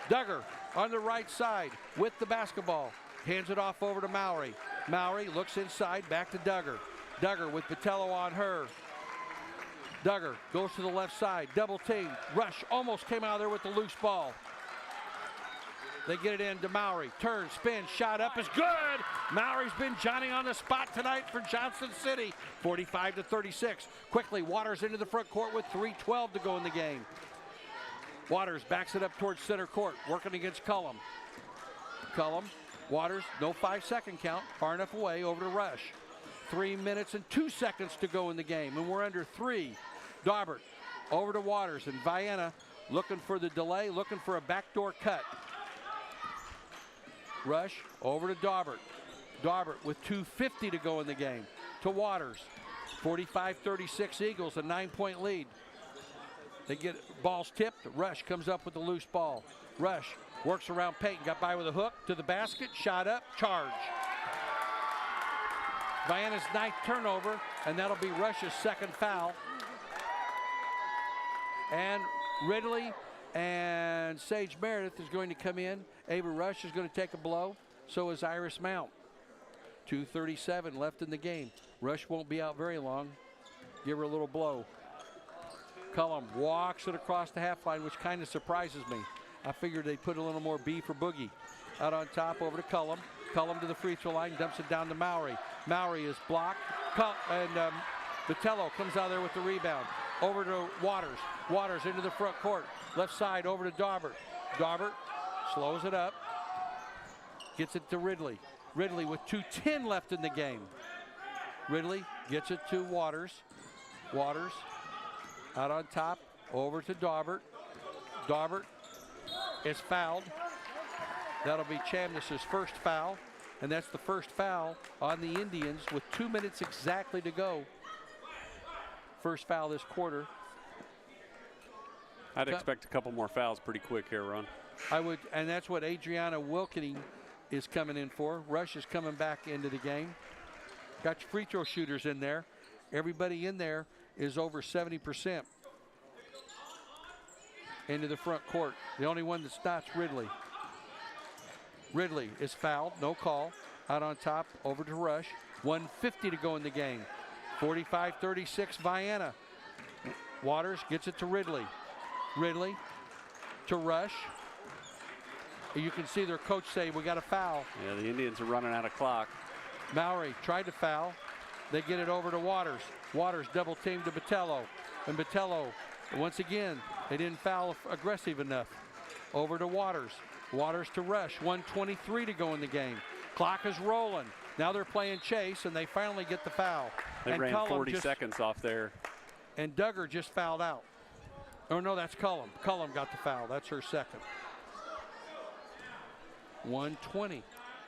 Duggar on the right side with the basketball. Hands it off over to Mowry. Mowry looks inside, back to Duggar. Duggar with Botello on her. Duggar goes to the left side, double team. Rush almost came out of there with the loose ball. They get it in to Mowry. Turn, spin, shot up is good. Mowry's been Johnny on the spot tonight for Johnson City. 45 to 36. Quickly, Waters into the front court with 3:12 to go in the game. Waters backs it up towards center court, working against Cullum. Cullum, Waters, no 5-second count, far enough away, over to Rush. 3 minutes and 2 seconds to go in the game, and we're under 3. Daubert over to Waters, and Vienna looking for the delay, looking for a backdoor cut. Rush over to Daubert. Daubert with 2:50 to go in the game to Waters. 45-36 Eagles, a 9-point lead. They get balls tipped. Rush comes up with the loose ball. Rush works around Payton, got by with a hook to the basket, shot up, charge. Vienna's 9th turnover, and that'll be Rush's 2nd foul. And Ridley and Sage Meredith is going to come in. Ava Rush is going to take a blow. So is Iris Mount. 2:37 left in the game. Rush won't be out very long. Give her a little blow. Cullum walks it across the half line, which kind of surprises me. I figured they'd put a little more B for Boogie. Out on top, over to Cullum. Cullum to the free throw line, dumps it down to Mowry. Mowry is blocked, and Botello comes out there with the rebound. Over to Waters. Waters into the front court. Left side over to Daubert. Daubert slows it up. Gets it to Ridley. Ridley with 2:10 left in the game. Ridley gets it to Waters. Waters out on top. Over to Daubert. Daubert is fouled. That'll be Chambliss's first foul. And that's the first foul on the Indians with 2 minutes exactly to go. First foul this quarter. I'd expect a couple more fouls pretty quick here, Ron. I would, and that's what Adriana Wilkening is coming in for. Rush is coming back into the game. Got your free throw shooters in there. Everybody in there is over 70%. Into the front court. The only one that's not's Ridley. Ridley is fouled, no call. Out on top, over to Rush. 1:50 to go in the game. 45-36 Vienna. Waters gets it to Ridley. Ridley to Rush. You can see their coach say, we got a foul. Yeah, the Indians are running out of clock. Mowry tried to foul. They get it over to Waters. Waters double teamed to Botello. And Botello, once again, they didn't foul aggressive enough. Over to Waters. Waters to Rush. 1:23 to go in the game. Clock is rolling. Now they're playing chase, and they finally get the foul. They and ran Cullum 40 seconds off there. And Duggar just fouled out. Oh, no, that's Cullum. Cullum got the foul. That's her second. 1:20.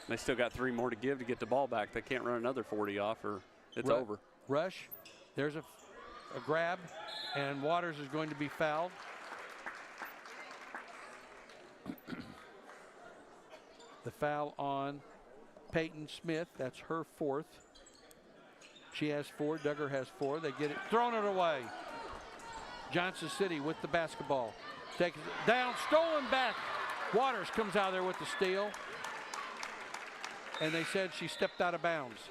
They still got 3 more to give to get the ball back. They can't run another 40 off or it's over. Rush. There's a grab, and Waters is going to be fouled. The foul on Peyton Smith. That's her 4th. She has 4. Duggar has 4. They get it. Thrown it away. Johnson City with the basketball. Takes it down. Stolen back. Waters comes out there with the steal. And they said she stepped out of bounds.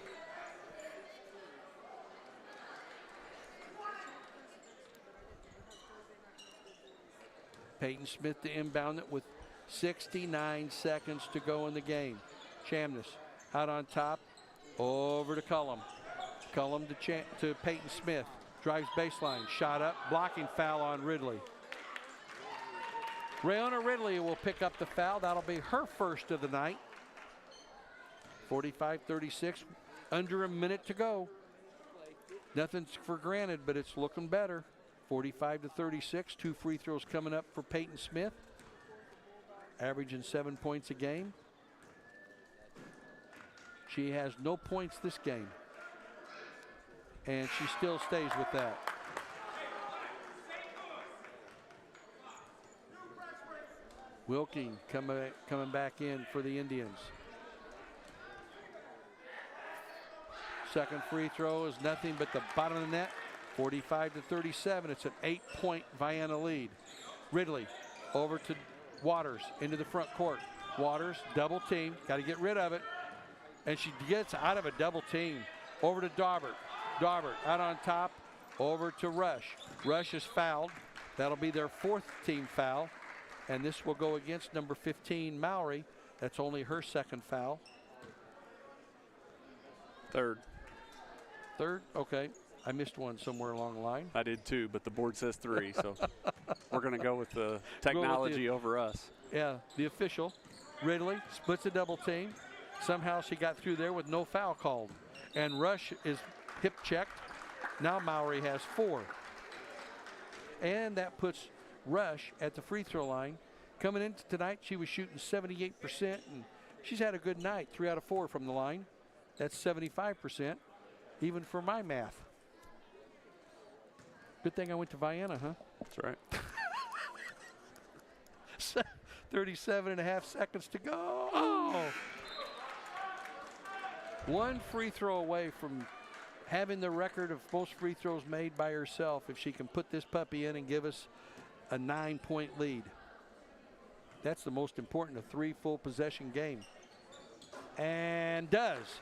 Peyton Smith to inbound it with 69 seconds to go in the game. Chambliss out on top, over to Cullum. Cullum to Peyton Smith. Drives baseline, shot up, blocking foul on Ridley. Rayona Ridley will pick up the foul. That'll be her first of the night. 45-36, under a minute to go. Nothing's for granted, but it's looking better. 45-36, 2 free throws coming up for Peyton Smith. Averaging 7 points a game. She has no points this game. And she still stays with that. Wilking coming back in for the Indians. Second free throw is nothing but the bottom of the net. 45-37. It's an 8-point Vienna lead. Ridley over to Waters into the front court. Waters double team. Got to get rid of it. And she gets out of a double team. Over to Daubert. Daubert out on top. Over to Rush. Rush is fouled. That'll be their 4th team foul. And this will go against number 15, Mowry. That's only her 2nd foul. Third. Third? Okay. I missed one somewhere along the line. I did too, but the board says 3, so we're going to go with the technology over us. Yeah, the official. Ridley splits a double team. Somehow she got through there with no foul called. And Rush is hip checked. Now Mowry has 4. And that puts Rush at the free throw line. Coming into tonight, she was shooting 78%, and she's had a good night, 3 out of 4 from the line. That's 75%, even for my math. Good thing I went to Vienna, huh? That's right. 37.5 seconds to go. Oh. One free throw away from having the record of most free throws made by herself if she can put this puppy in and give us a 9-point lead. That's the most important, a 3 full possession game. And does.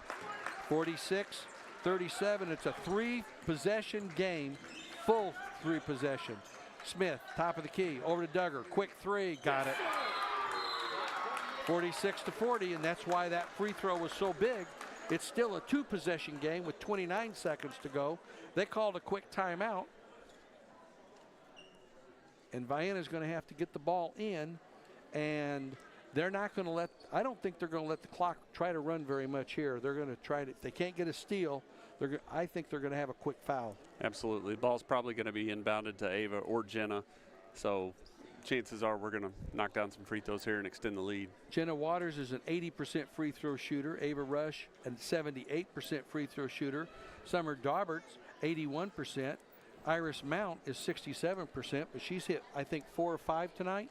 46-37. It's a 3 possession game, full 3 possession. Smith, top of the key, over to Duggar. Quick 3, got it. 46-40, and that's why that free throw was so big. It's still a 2 possession game with 29 seconds to go. They called a quick timeout. And Vienna's going to have to get the ball in, and they're not going to let, I don't think they're going to let the clock try to run very much here. They're going to try to, if they can't get a steal, I think they're going to have a quick foul. Absolutely. The ball's probably going to be inbounded to Ava or Jenna. So chances are we're going to knock down some free throws here and extend the lead. Jenna Waters is an 80% free throw shooter. Ava Rush, a 78% free throw shooter. Summer Daubert's 81%. Iris Mount is 67%, but she's hit, I think, 4 or 5 tonight.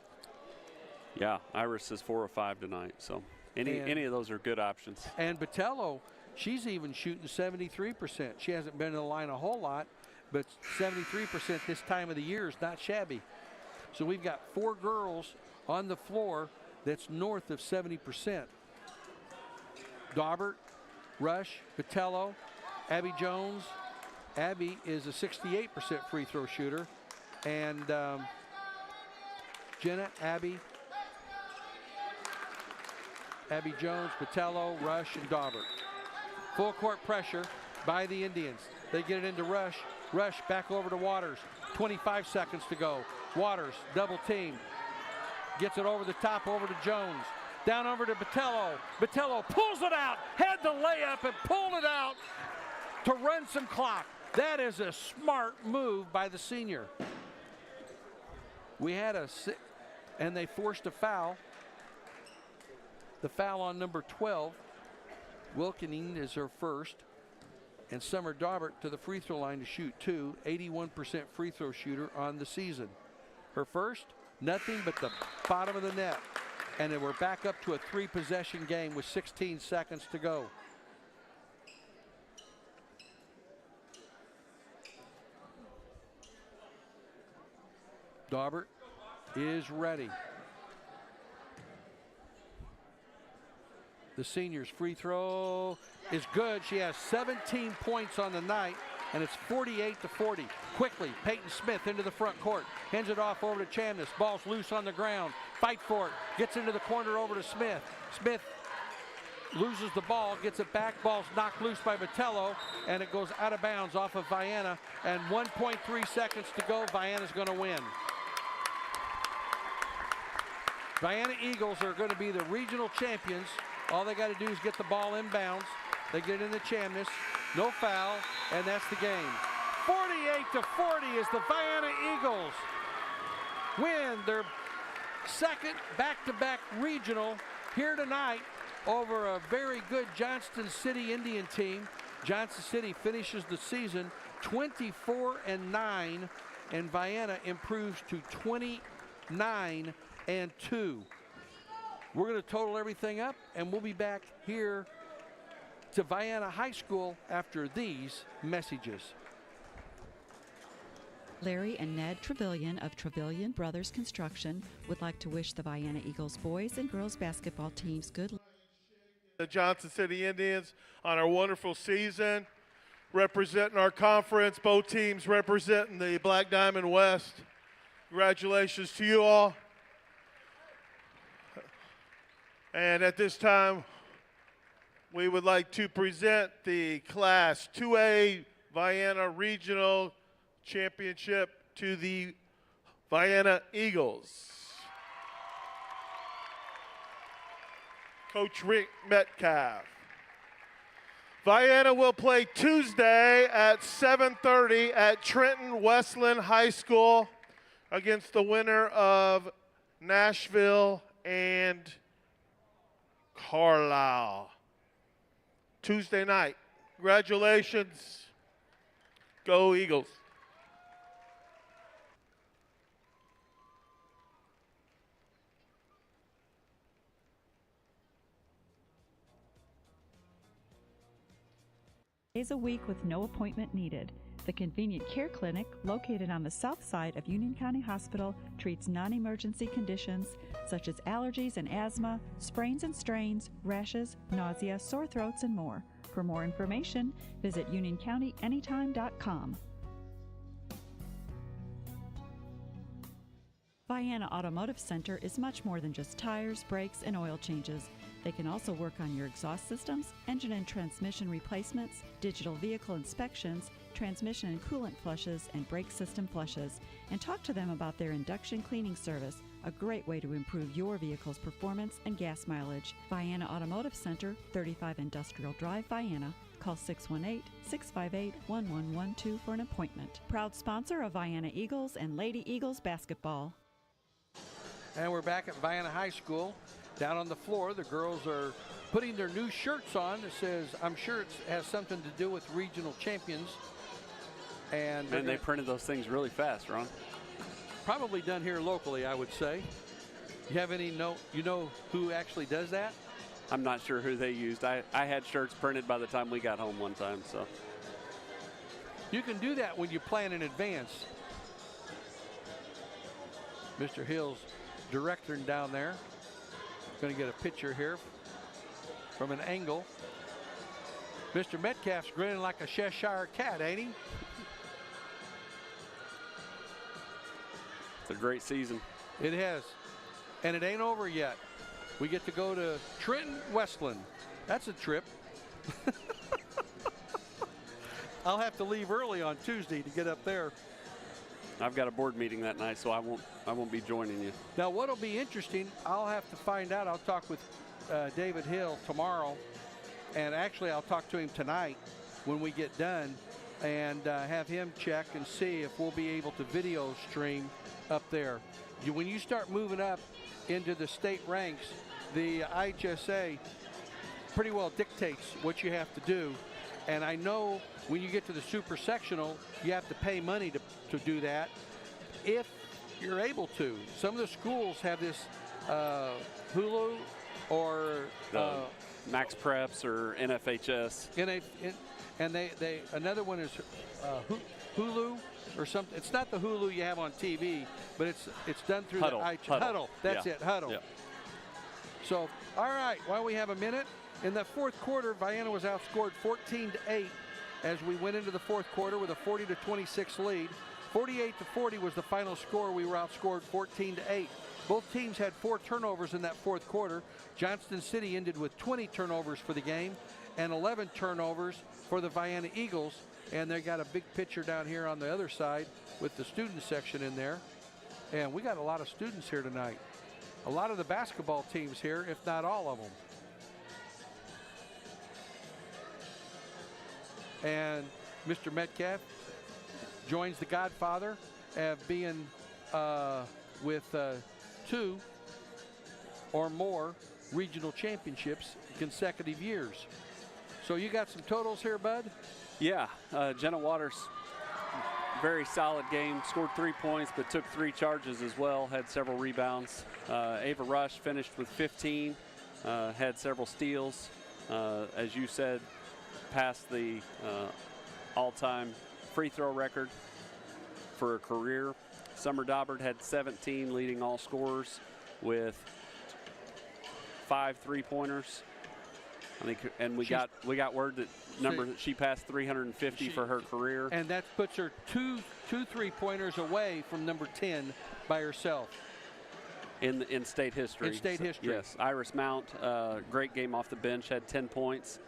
Yeah, Iris is 4 or 5 tonight. So any of those are good options. And Botello, she's even shooting 73%. She hasn't been in the line a whole lot, but 73% this time of the year is not shabby. So we've got 4 girls on the floor that's north of 70%. Daubert, Rush, Botello, Abby Jones. Abby is a 68% free throw shooter. And Jenna, Abby Jones, Botello, Rush, and Daubert. Full court pressure by the Indians. They get it into Rush. Rush back over to Waters. 25 seconds to go. Waters, double team. Gets it over the top, over to Jones. Down over to Botello. Botello pulls it out. Had the layup and pulled it out to run some clock. That is a smart move by the senior. We had and they forced a foul. The foul on number 12. Wilkening is her first. And Summer Daubert to the free throw line to shoot 2. 81% free throw shooter on the season. Her first, nothing but the bottom of the net. And then we're back up to a 3 possession game with 16 seconds to go. Daubert is ready. The senior's free throw is good. She has 17 points on the night, and it's 48-40. Quickly, Peyton Smith into the front court. Hands it off over to Chamness. Ball's loose on the ground. Fight for it. Gets into the corner over to Smith. Smith loses the ball, gets it back. Ball's knocked loose by Botello, and it goes out of bounds off of Vienna. And 1.3 seconds to go. Vienna's going to win. Vienna Eagles are going to be the regional champions. All they got to do is get the ball inbounds. They get in the Chamness. No foul, and that's the game. 48-40 as the Vienna Eagles win their second back-to-back regional here tonight over a very good Johnston City Indian team. Johnston City finishes the season 24-9, and Vienna improves to 29-2. We're going to total everything up, and we'll be back here to Vienna High School after these messages. Larry and Ned Trevelyan of Trevelyan Brothers Construction would like to wish the Vienna Eagles boys and girls basketball teams good luck. The Johnson City Indians on our wonderful season, representing our conference, both teams representing the Black Diamond West. Congratulations to you all. And at this time, we would like to present the Class 2A Vienna Regional Championship to the Vienna Eagles. Coach Rick Metcalf. Vienna will play Tuesday at 7:30 at Trenton Westland High School against the winner of Nashville and Carlisle. Tuesday night. Congratulations. Go Eagles. Days a week with no appointment needed. The Convenient Care Clinic, located on the south side of Union County Hospital, treats non-emergency conditions such as allergies and asthma, sprains and strains, rashes, nausea, sore throats, and more. For more information, visit unioncountyanytime.com. Vienna Automotive Center is much more than just tires, brakes, and oil changes. They can also work on your exhaust systems, engine and transmission replacements, digital vehicle inspections, transmission and coolant flushes, and brake system flushes. And talk to them about their induction cleaning service, a great way to improve your vehicle's performance and gas mileage. Vienna Automotive Center, 35 Industrial Drive, Vienna. Call 618-658-1112 for an appointment. Proud sponsor of Vienna Eagles and Lady Eagles basketball. And we're back at Vienna High School. Down on the floor, the girls are putting their new shirts on. It says, I'm sure it has something to do with regional champions. And they printed those things really fast, Ron. Probably done here locally, I would say. You have any you know who actually does that? I'm not sure who they used. I had shirts printed by the time we got home one time, so. You can do that when you plan in advance. Mr. Hill's directing down there. Going to get a picture here from an angle. Mr. Metcalf's grinning like a Cheshire cat, ain't he? It's a great season. It has. And it ain't over yet. We get to go to Trenton Westland. That's a trip. I'll have to leave early on Tuesday to get up there. I've got a board meeting that night, so I won't be joining you. Now, what'll be interesting, I'll have to find out. I'll talk with David Hill tomorrow, and actually I'll talk to him tonight when we get done, and have him check and see if we'll be able to video stream up there. When you start moving up into the state ranks, the IHSA pretty well dictates what you have to do. And I know when you get to the super sectional, you have to pay money to do that if you're able to. Some of the schools have this Hulu or Max Preps or NFHS. And they another one is Hulu or something. It's not the Hulu you have on TV, but it's done through Huddle. Huddle. That's it, Huddle. Yeah. So, all right, while we have a minute, in the fourth quarter, Vienna was outscored 14-8 as we went into the fourth quarter with a 40-26 lead. 48-40 was the final score. We were outscored 14-8. Both teams had 4 turnovers in that fourth quarter. Johnston City ended with 20 turnovers for the game and 11 turnovers for the Vienna Eagles. And they got a big picture down here on the other side with the student section in there. And we got a lot of students here tonight. A lot of the basketball teams here, if not all of them. And Mr. Metcalf joins the Godfather of being with 2 or more regional championships consecutive years. So you got some totals here, Bud? Yeah, Jenna Waters, very solid game, scored 3 points, but took 3 charges as well, had several rebounds. Ava Rush finished with 15, had several steals. As you said, passed the all-time free throw record for her career. Summer Daubert had 17, leading all scorers with 5 3-pointers. I think, and we got word that she passed 350 for her career, and that puts her two 3-pointers away from number 10 by herself in state history. In state history, yes. Iris Mount, great game off the bench, had 10 points,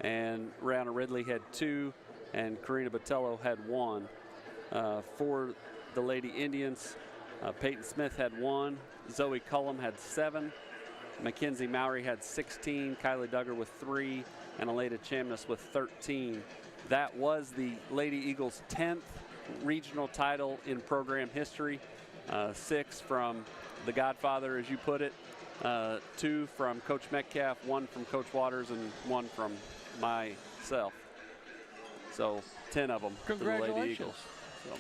and Rihanna Ridley had 2, and Karina Botello had 1. For the Lady Indians, Peyton Smith had 1, Zoe Cullum had 7. Mackenzie Mowry had 16, Kylie Duggar with 3, and Aleda Chamness with 13. That was the Lady Eagles' 10th regional title in program history. 6 from the Godfather, as you put it, 2 from Coach Metcalf, 1 from Coach Waters, and 1 from myself. So 10 of them for the Lady Eagles. So.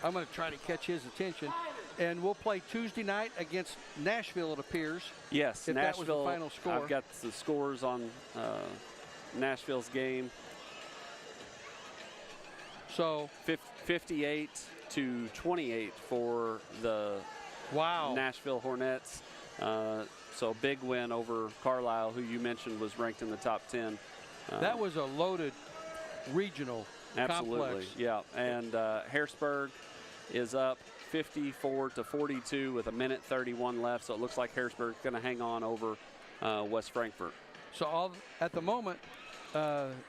I'm going to try to catch his attention. And we'll play Tuesday night against Nashville, it appears. Yes, if Nashville. That was the final score. I've got the scores on Nashville's game. So 58-28 for the Nashville Hornets. So big win over Carlisle, who you mentioned was ranked in the top 10. That was a loaded regional absolutely, complex. Yeah. And Harrisburg is up 54-42 with 1:31 left. So it looks like Harrisburg's going to hang on over West Frankfort. So at the moment,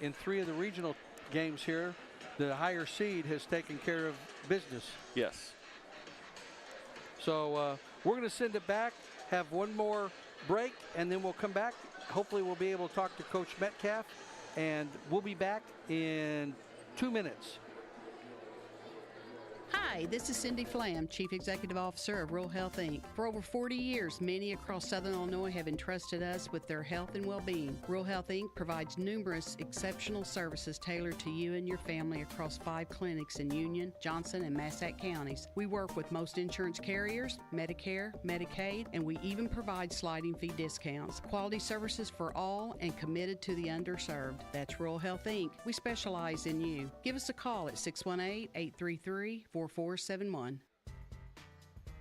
in 3 of the regional games here, the higher seed has taken care of business. Yes. So we're going to send it back, have one more break, and then we'll come back. Hopefully we'll be able to talk to Coach Metcalf, and we'll be back in 2 minutes. Hi, this is Cindy Flam, Chief Executive Officer of Rural Health, Inc. For over 40 years, many across Southern Illinois have entrusted us with their health and well-being. Rural Health, Inc. provides numerous exceptional services tailored to you and your family across 5 clinics in Union, Johnson, and Massac counties. We work with most insurance carriers, Medicare, Medicaid, and we even provide sliding fee discounts. Quality services for all and committed to the underserved. That's Rural Health, Inc. We specialize in you. Give us a call at 618-833-4471.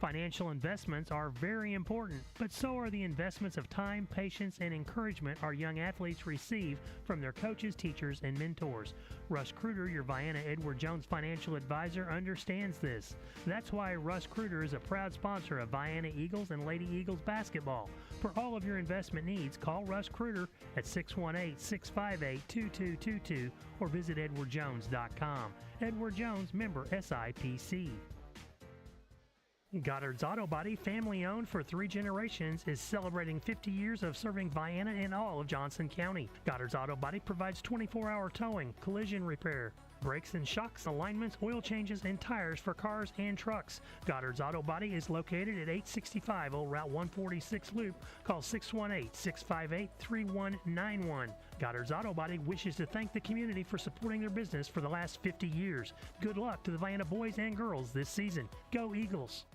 Financial investments are very important, but so are the investments of time, patience, and encouragement our young athletes receive from their coaches, teachers, and mentors. Russ Kruger, your Vienna Edward Jones financial advisor, understands this. That's why Russ Kruger is a proud sponsor of Vienna Eagles and Lady Eagles basketball. For all of your investment needs, call Russ Kruger at 618-658-2222 or visit edwardjones.com. Edward Jones, member SIPC. Goddard's Auto Body, family owned for 3 generations, is celebrating 50 years of serving Vienna and all of Johnson County. Goddard's Auto Body provides 24-hour towing, collision repair, brakes and shocks, alignments, oil changes, and tires for cars and trucks. Goddard's Auto Body is located at 865 Old Route 146 Loop. Call 618-658-3191. Goddard's Auto Body wishes to thank the community for supporting their business for the last 50 years. Good luck to the Vienna boys and girls this season. Go Eagles!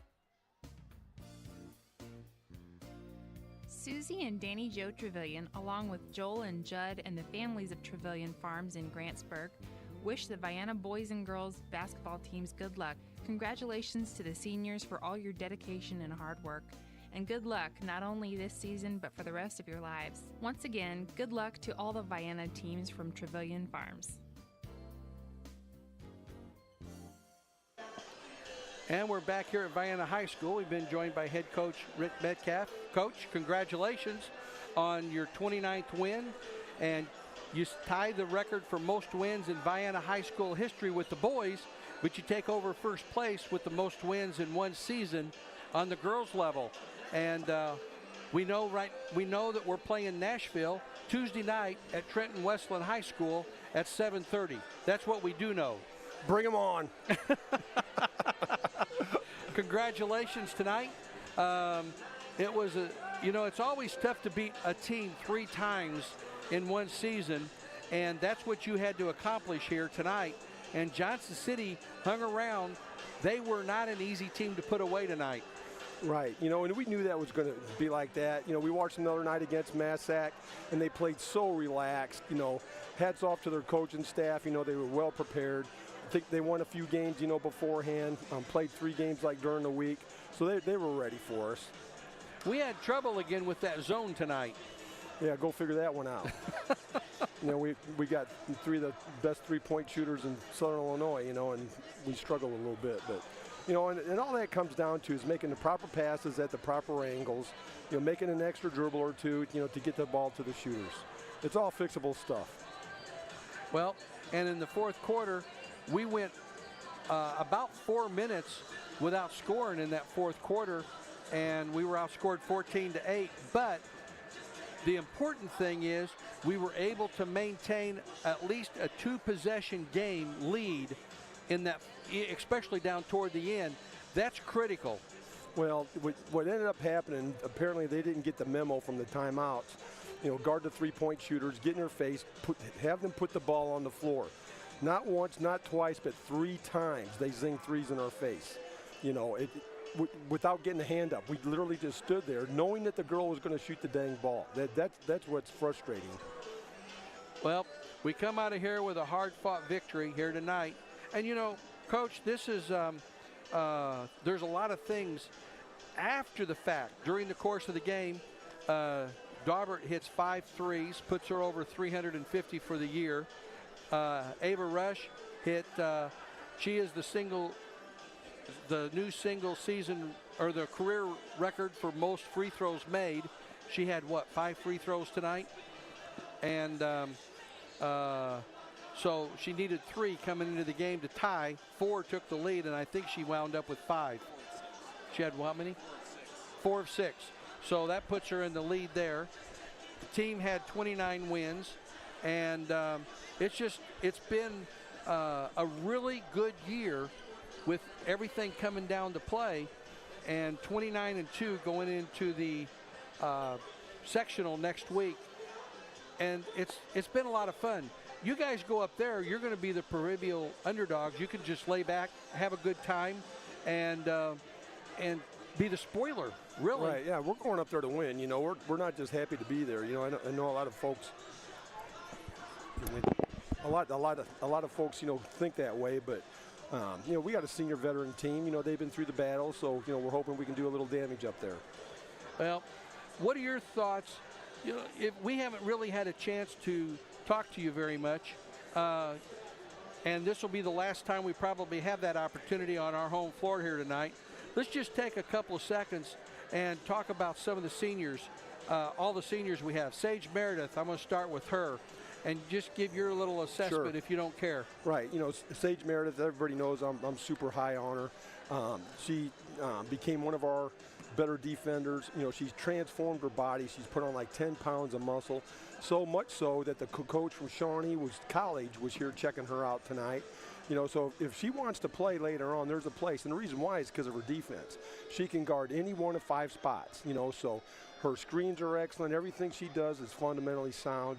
Susie and Danny Joe Trevelyan, along with Joel and Judd and the families of Trevelyan Farms in Grantsburg, wish the Vienna boys and girls basketball teams good luck. Congratulations to the seniors for all your dedication and hard work. And good luck not only this season, but for the rest of your lives. Once again, good luck to all the Vienna teams from Trevelyan Farms. And we're back here at Vienna High School. We've been joined by head coach Rick Metcalf. Coach, congratulations on your 29th win. And you tie the record for most wins in Vienna High School history with the boys, but you take over first place with the most wins in one season on the girls level. And we know that we're playing Nashville Tuesday night at Trenton Westland High School at 7:30. That's what we do know. Bring them on. Congratulations tonight. It was You know, it's always tough to beat a team 3 times in one season, and that's what you had to accomplish here tonight. And Johnson City hung around. They were not an easy team to put away tonight. Right, you know, and we knew that was going to be like that. You know, we watched another night against Massac, and they played so relaxed. You know, hats off to their coaching staff. You know, they were well prepared. I think they won a few games, you know, beforehand, played 3 games like during the week. So they were ready for us. We had trouble again with that zone tonight. Yeah, go figure that one out. You know, we got 3 of the best 3-point shooters in Southern Illinois, you know, and we struggled a little bit. But, you know, and all that comes down to is making the proper passes at the proper angles, you know, making an extra dribble or 2, you know, to get the ball to the shooters. It's all fixable stuff. Well, and in the 4th quarter, we went about 4 minutes without scoring in that 4th quarter, and we were outscored 14-8. But the important thing is we were able to maintain at least a 2-possession game lead in that, especially down toward the end. That's critical. Well, what ended up happening, apparently they didn't get the memo from the timeouts. You know, guard the 3-point shooters, get in their face, have them put the ball on the floor. Not once, not twice, but 3 times they zing 3s in our face. You know, without getting a hand up. We literally just stood there knowing that the girl was going to shoot the dang ball. That's what's frustrating. Well, we come out of here with a hard-fought victory here tonight. And, you know, Coach, this is there's a lot of things after the fact. During the course of the game, Daubert hits 5 threes, puts her over 350 for the year. Ava Rush hit, she is the new single season or the career record for most free throws made. She had, what, 5 free throws tonight? And so she needed 3 coming into the game to tie. 4 took the lead, and I think she wound up with 5. She had how many? 4 of 6. So that puts her in the lead there. The team had 29 wins, and it's been a really good year with everything coming down to play, and 29-2 going into the sectional next week. And it's been a lot of fun. You guys go up there, you're going to be the proverbial underdogs. You can just lay back, have a good time, and be the spoiler, really. Right, yeah, we're going up there to win. You know, we're not just happy to be there. You know, I know a lot of folks, a lot of folks, you know, think that way, but you know, we got a senior veteran team. You know, they've been through the battle, so, you know, we're hoping we can do a little damage up there. Well, what are your thoughts? You know, if we haven't really had a chance to talk to you very much, and this will be the last time we probably have that opportunity on our home floor here tonight. Let's just take a couple of seconds and talk about some of the seniors, all the seniors we have. Sage Meredith, I'm going to start with her, and just give your little assessment. Sure. If you don't care. Right, you know, Sage Meredith, everybody knows I'm super high on her. She became one of our better defenders. You know, she's transformed her body. She's put on like 10 pounds of muscle, so much so that the coach from Shawnee College was here checking her out tonight. You know, so if she wants to play later on, there's a place. And the reason why is because of her defense. She can guard any one of 5 spots, you know, so her screens are excellent. Everything she does is fundamentally sound.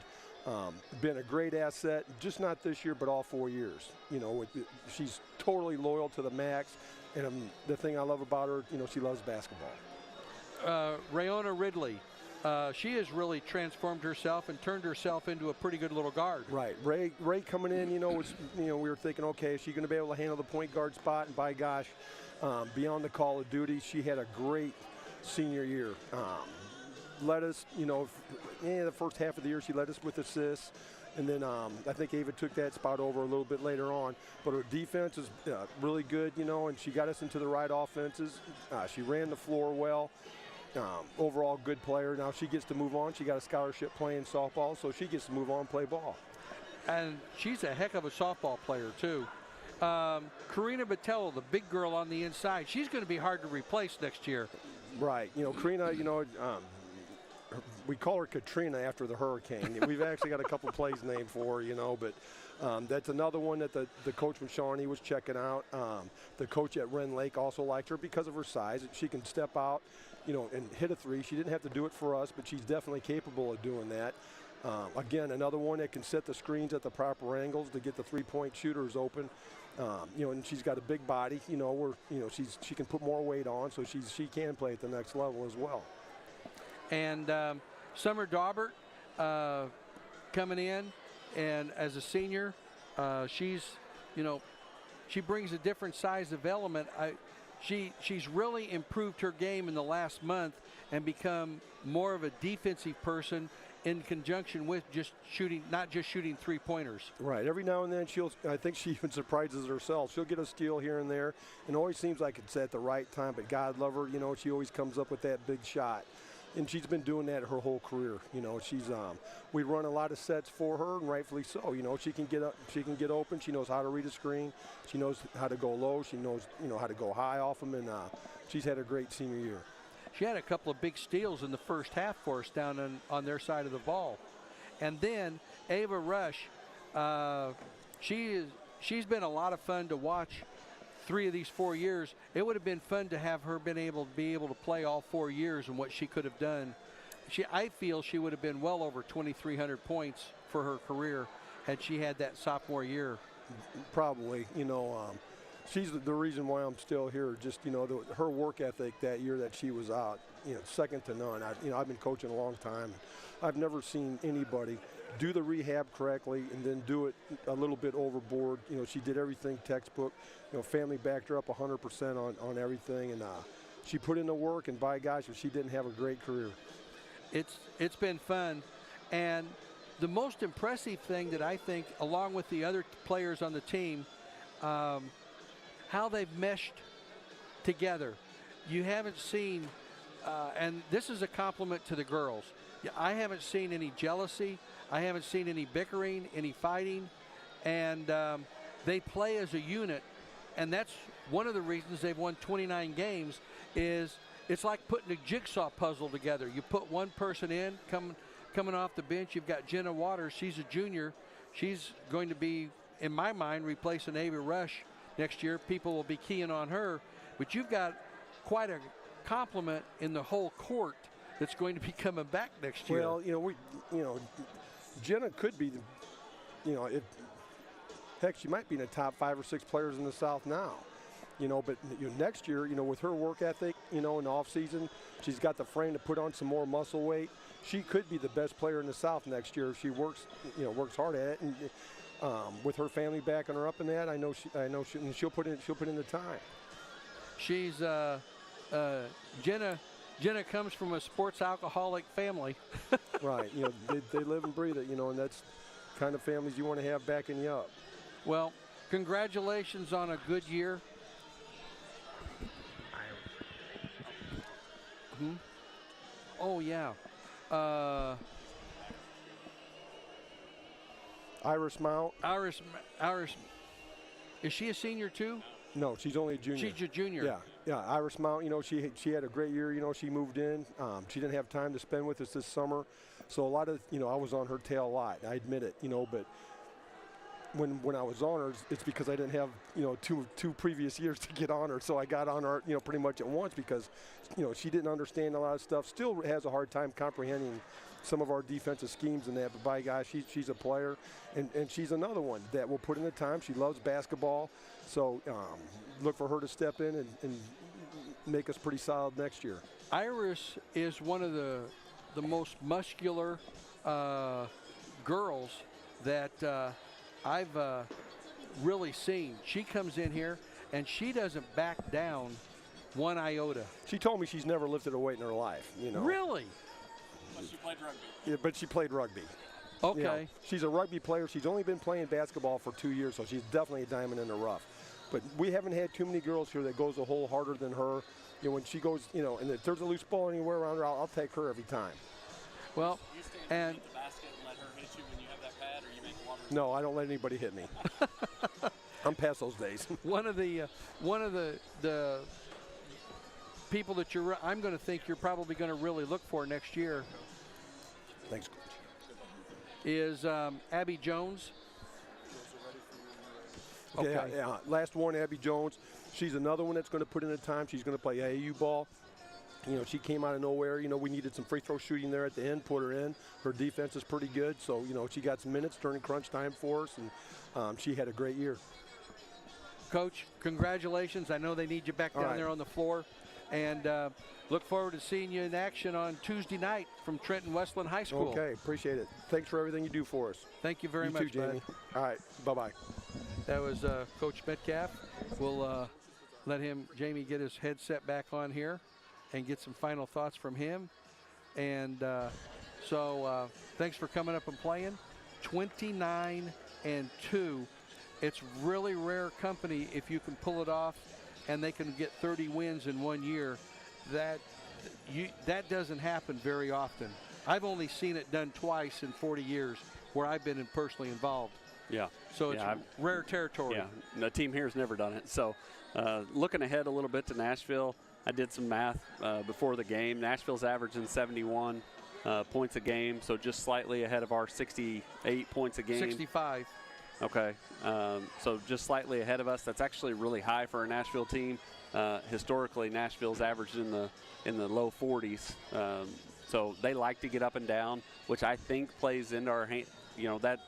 Been a great asset, just not this year, but all 4 years. You know, she's totally loyal to the max. And the thing I love about her, you know, she loves basketball. Rayona Ridley. She has really transformed herself and turned herself into a pretty good little guard. Right. Ray coming in, you know, we were thinking, okay, is she going to be able to handle the point guard spot? And by gosh, beyond the call of duty, she had a great senior year. Led us, you know, the first half of the year she led us with assists. And then I think Ava took that spot over a little bit later on. But her defense is really good, you know, and she got us into the right offenses. She ran the floor well. Overall good player. Now she gets to move on. She got a scholarship playing softball, so she gets to move on and play ball. And she's a heck of a softball player, too. Karina Botello, the big girl on the inside, she's going to be hard to replace next year. Right. You know, Karina, you know, we call her Katrina after the hurricane. We've actually got a couple plays named for her, you know, but That's another one that the coach from Shawnee was checking out. The coach at Wren Lake also liked her because of her size. She can step out, and hit a three. She didn't have to do it for us, but she's definitely capable of doing that. Again, another one that can set the screens at the proper angles to get the three-point shooters open. And she's got a big body. She can put more weight on, so she can play at the next level as well. And Summer Daubert coming in, and as a senior, she brings a different size of element. She's really improved her game in the last month and become more of a defensive person in conjunction with not just shooting three-pointers. Right. Every now and then I think she even surprises herself. She'll get a steal here and there, and always seems like it's at the right time. But God love her, she always comes up with that big shot. And she's been doing that her whole career. We run a lot of sets for her, and rightfully so. She can get up, she can get open. She knows how to read a screen. She knows how to go low. She knows how to go high off them, and she's had a great senior year. She had a couple of big steals in the first half for us down on their side of the ball. And then Ava Rush, she's been a lot of fun to watch 3 of these 4 years. It would have been fun to have her be able to play all 4 years and what she could have done. I feel she would have been well over 2,300 points for her career had she had that sophomore year. Probably, she's the reason why I'm still here. Just, her work ethic that year that she was out, second to none. I've been coaching a long time. I've never seen anybody do the rehab correctly and then do it a little bit overboard. She did everything textbook. Family backed her up 100% on everything, and she put in the work, and by gosh, she didn't have a great career. It's been fun, and the most impressive thing that I think, along with the other players on the team, how they've meshed together. You haven't seen, and this is a compliment to the girls, I haven't seen any jealousy. I haven't seen any bickering, any fighting, and they play as a unit, and that's one of the reasons they've won 29 games. Is it's like putting a jigsaw puzzle together. You put one person in, coming off the bench. You've got Jenna Waters. She's a junior. She's going to be, in my mind, replacing Ava Rush next year. People will be keying on her, but you've got quite a complement in the whole court that's going to be coming back next year. Well, Jenna could be, heck, she might be in the top 5 or 6 players in the South now. But next year, with her work ethic, in the off season, she's got the frame to put on some more muscle weight. She could be the best player in the South next year if she works hard at it. And with her family backing her up in that, I know she'll put in the time. She's Jenna comes from a sports alcoholic family. Right. They live and breathe it, and that's the kind of families you want to have backing you up. Well, congratulations on a good year. Oh, yeah. Iris Mount. Iris. Is she a senior too? No, she's only a junior. She's a junior. Yeah. Iris Mount, she had a great year. She moved in. She didn't have time to spend with us this summer. So a lot of, I was on her tail a lot. I admit it, but when I was on her, it's because I didn't have, two previous years to get on her. So I got on her, pretty much at once because, she didn't understand a lot of stuff. Still has a hard time comprehending some of our defensive schemes and that. But by God, she's a player, and she's another one that will put in the time. She loves basketball. So look for her to step in and make us pretty solid next year. Iris is one of the most muscular girls that I've really seen. She comes in here and she doesn't back down one iota. She told me she's never lifted a weight in her life. Really? But she played rugby. Yeah, but she played rugby. Okay. She's a rugby player. She's only been playing basketball for 2 years, so she's definitely a diamond in the rough. But we haven't had too many girls here that goes a hole harder than her. When she goes, and if there's a loose ball anywhere around her, I'll take her every time. Well, You stand at the basket and let her hit you when you have that pad, or you make one? No, I don't let anybody hit me. I'm past those days. One of the people that I'm going to think you're probably going to really look for next year. Thanks, Coach. Is Abby Jones. Okay. Yeah. Last one, Abby Jones. She's another one that's going to put in the time. She's going to play AAU ball. You know, she came out of nowhere. You know, we needed some free throw shooting there at the end, put her in. Her defense is pretty good. So, you know, she got some minutes during crunch time for us, and she had a great year. Coach, congratulations. I know they need you back down there on the floor. And look forward to seeing you in action on Tuesday night from Trenton Westland High School. Okay, appreciate it. Thanks for everything you do for us. Thank you very much, too, Jamie. bud. All right, bye-bye. That was Coach Metcalf. We'll let Jamie get his headset back on here and get some final thoughts from him. And so thanks for coming up and playing. 29-2. It's really rare company if you can pull it off and they can get 30 wins in 1 year. That doesn't happen very often. I've only seen it done twice in 40 years where I've been personally involved. Yeah. So it's rare territory. Yeah, the team here has never done it. So looking ahead a little bit to Nashville, I did some math before the game. Nashville's averaging 71 points a game, so just slightly ahead of our 68 points a game. 65. Okay, so just slightly ahead of us. That's actually really high for a Nashville team. Historically, Nashville's averaged in the low 40s. So they like to get up and down, which I think plays into our hand. You know, that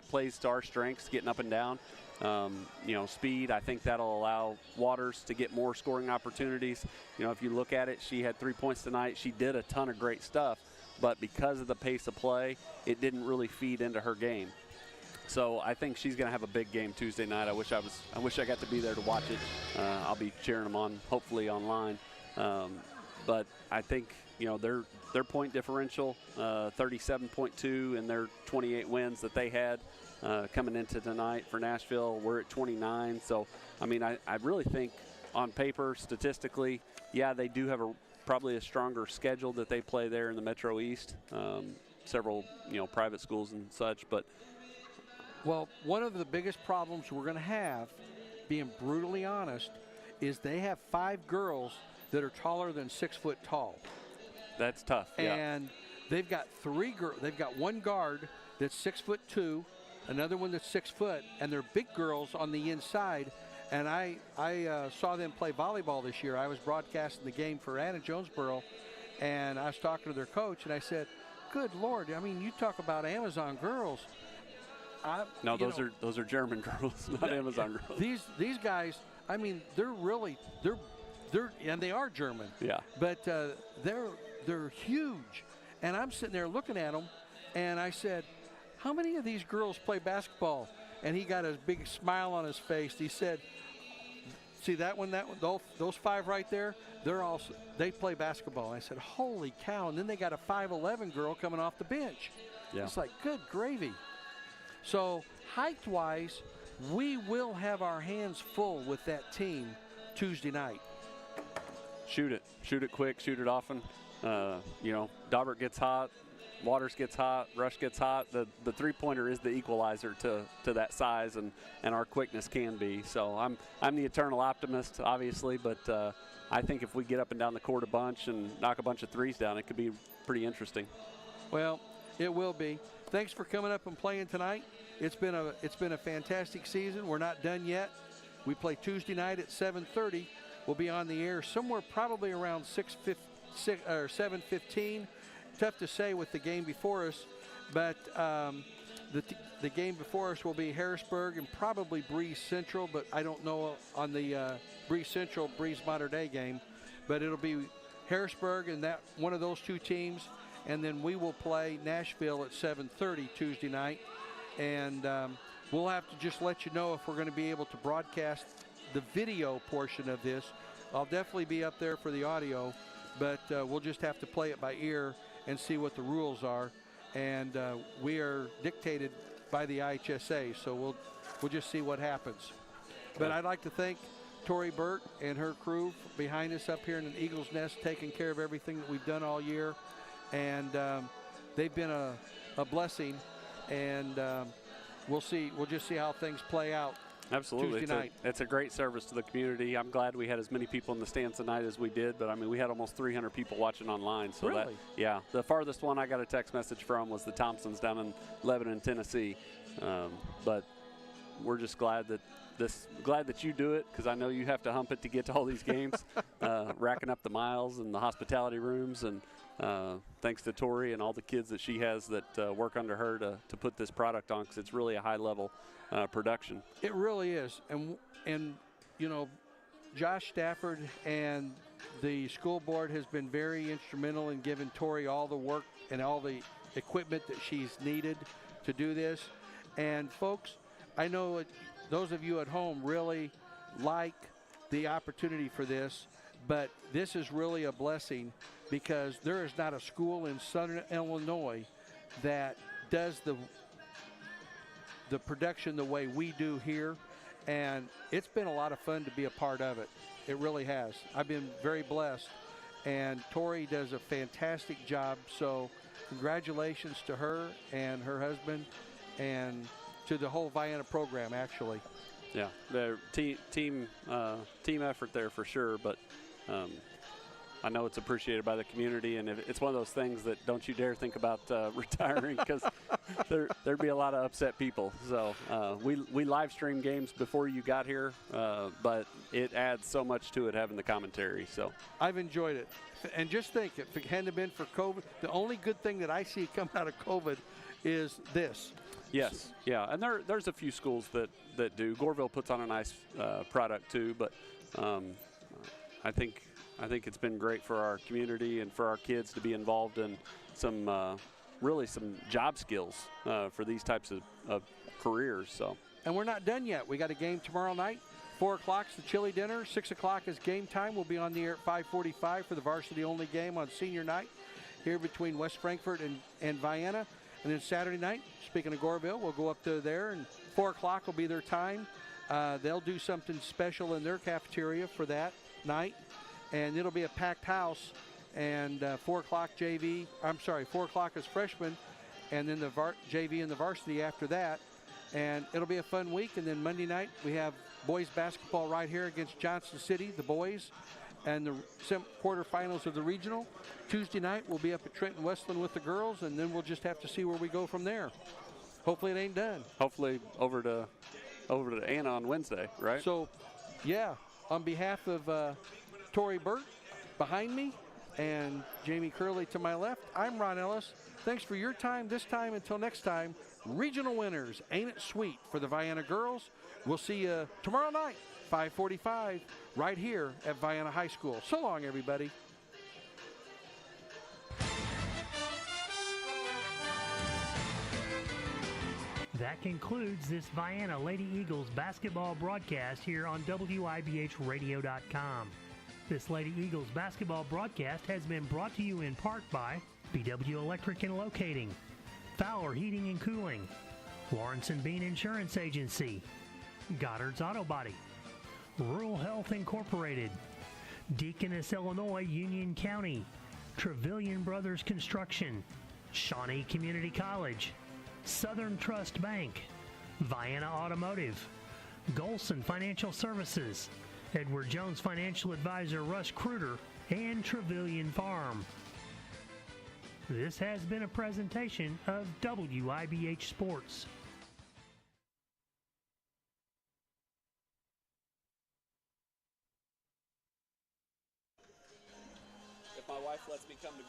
plays to our strengths, getting up and down. You know, speed, I think that'll allow Waters to get more scoring opportunities. You know, if you look at it, she had 3 points tonight. She did a ton of great stuff, but because of the pace of play, it didn't really feed into her game. So I think she's going to have a big game Tuesday night. I wish I got to be there to watch it. I'll be cheering them on, hopefully online. But I think, you know, their point differential, 37.2 in their 28 wins that they had coming into tonight for Nashville. We're at 29. So, I mean, I really think on paper, statistically, yeah, they do have probably a stronger schedule that they play there in the Metro East. Several, you know, private schools and such, but well, one of the biggest problems we're going to have, being brutally honest, is they have 5 girls that are taller than 6 foot tall. That's tough. And they've got 3 girls. They've got one guard that's 6'2", another one that's 6 foot, and they're big girls on the inside. And I saw them play volleyball this year. I was broadcasting the game for Anna Jonesboro, and I was talking to their coach, and I said, "Good Lord! I mean, you talk about Amazon girls." No, those are German girls, not Amazon girls. These guys, I mean, they're and they are German. Yeah. But they're huge, and I'm sitting there looking at them, and I said, "How many of these girls play basketball?" And he got a big smile on his face. He said, "See that one, those 5 right there? They play basketball." And I said, "Holy cow!" And then they got a 5'11" girl coming off the bench. Yeah. It's like, good gravy. So height-wise, we will have our hands full with that team Tuesday night. Shoot it quick, shoot it often. You know, Daubert gets hot, Waters gets hot, Rush gets hot. The three-pointer is the equalizer to that size, and our quickness can be. So I'm the eternal optimist, obviously, but I think if we get up and down the court a bunch and knock a bunch of threes down, it could be pretty interesting. Well, it will be. Thanks for coming up and playing tonight. It's been a fantastic season. We're not done yet. We play Tuesday night at 7:30. We'll be on the air somewhere probably around 7:15. Tough to say with the game before us, but the game before us will be Harrisburg and probably Breeze Central, but I don't know on the Breeze Central, Breeze Modern Day game. But it'll be Harrisburg and that one of those 2 teams. And then we will play Nashville at 7:30 Tuesday night. And we'll have to just let you know if we're going to be able to broadcast the video portion of this. I'll definitely be up there for the audio, but we'll just have to play it by ear and see what the rules are. And we are dictated by the IHSA, so we'll just see what happens. But I'd like to thank Tori Burt and her crew behind us up here in the Eagle's Nest, taking care of everything that we've done all year. And they've been a blessing, and we'll just see how things play out. Absolutely. Tuesday night. It's a great service to the community. I'm glad we had as many people in the stands tonight as we did, but I mean, we had almost 300 people watching online. So really? The farthest one I got a text message from was the Thompsons down in Lebanon, Tennessee. But we're just glad that you do it, because I know you have to hump it to get to all these games, racking up the miles and the hospitality rooms, and thanks to Tori and all the kids that she has that work under her to put this product on, because it's really a high-level production. It really is, and you know, Josh Stafford and the school board has been very instrumental in giving Tori all the work and all the equipment that she's needed to do this. And folks, I know those of you at home really like the opportunity for this, but this is really a blessing, because there is not a school in Southern Illinois that does the production the way we do here, and it's been a lot of fun to be a part of it. It really has. I've been very blessed, and Tori does a fantastic job, so congratulations to her and her husband, and to the whole Vienna program, actually. Yeah, the team effort there for sure, but I know it's appreciated by the community, and it's one of those things that don't you dare think about retiring, because there'd be a lot of upset people. So we live stream games before you got here, but it adds so much to it having the commentary. So I've enjoyed it, and just think, if it hadn't been for COVID, the only good thing that I see come out of COVID is this. Yes, yeah, and there's a few schools that do. Goreville puts on a nice product too, but I think it's been great for our community and for our kids to be involved in some really some job skills for these types of careers. So. And we're not done yet. We got a game tomorrow night. 4 o'clock's the chili dinner. 6 o'clock is game time. We'll be on the air at 5:45 for the varsity-only game on senior night here between West Frankfort and Vienna. And then Saturday night, speaking of Goreville, we'll go up to there, and 4 o'clock will be their time. They'll do something special in their cafeteria for that night, and it'll be a packed house. And 4 o'clock 4 o'clock is freshmen, and then the JV and the varsity after that. And it'll be a fun week. And then Monday night, we have boys basketball right here against Johnson City, the boys, and the quarterfinals of the regional. Tuesday night, we'll be up at Trenton Westland with the girls, and then we'll just have to see where we go from there. Hopefully it ain't done. Hopefully over to Anna on Wednesday, right? So, yeah, on behalf of Tori Burt behind me and Jamie Curley to my left, I'm Ron Ellis. Thanks for your time this time. Until next time, regional winners, ain't it sweet for the Vienna girls. We'll see you tomorrow night, 5:45, right here at Vienna High School. So long, everybody. That concludes this Vienna Lady Eagles basketball broadcast here on WIBHradio.com. This Lady Eagles basketball broadcast has been brought to you in part by BW Electric and Locating, Fowler Heating and Cooling, Lawrence and Bean Insurance Agency, Goddard's Auto Body, Rural Health Incorporated, Deaconess Illinois Union County, Trevilian Brothers Construction, Shawnee Community College, Southern Trust Bank, Vienna Automotive, Golson Financial Services, Edward Jones Financial Advisor Russ Kruger, and Trevilian Farm. This has been a presentation of WIBH Sports. If my wife lets me come to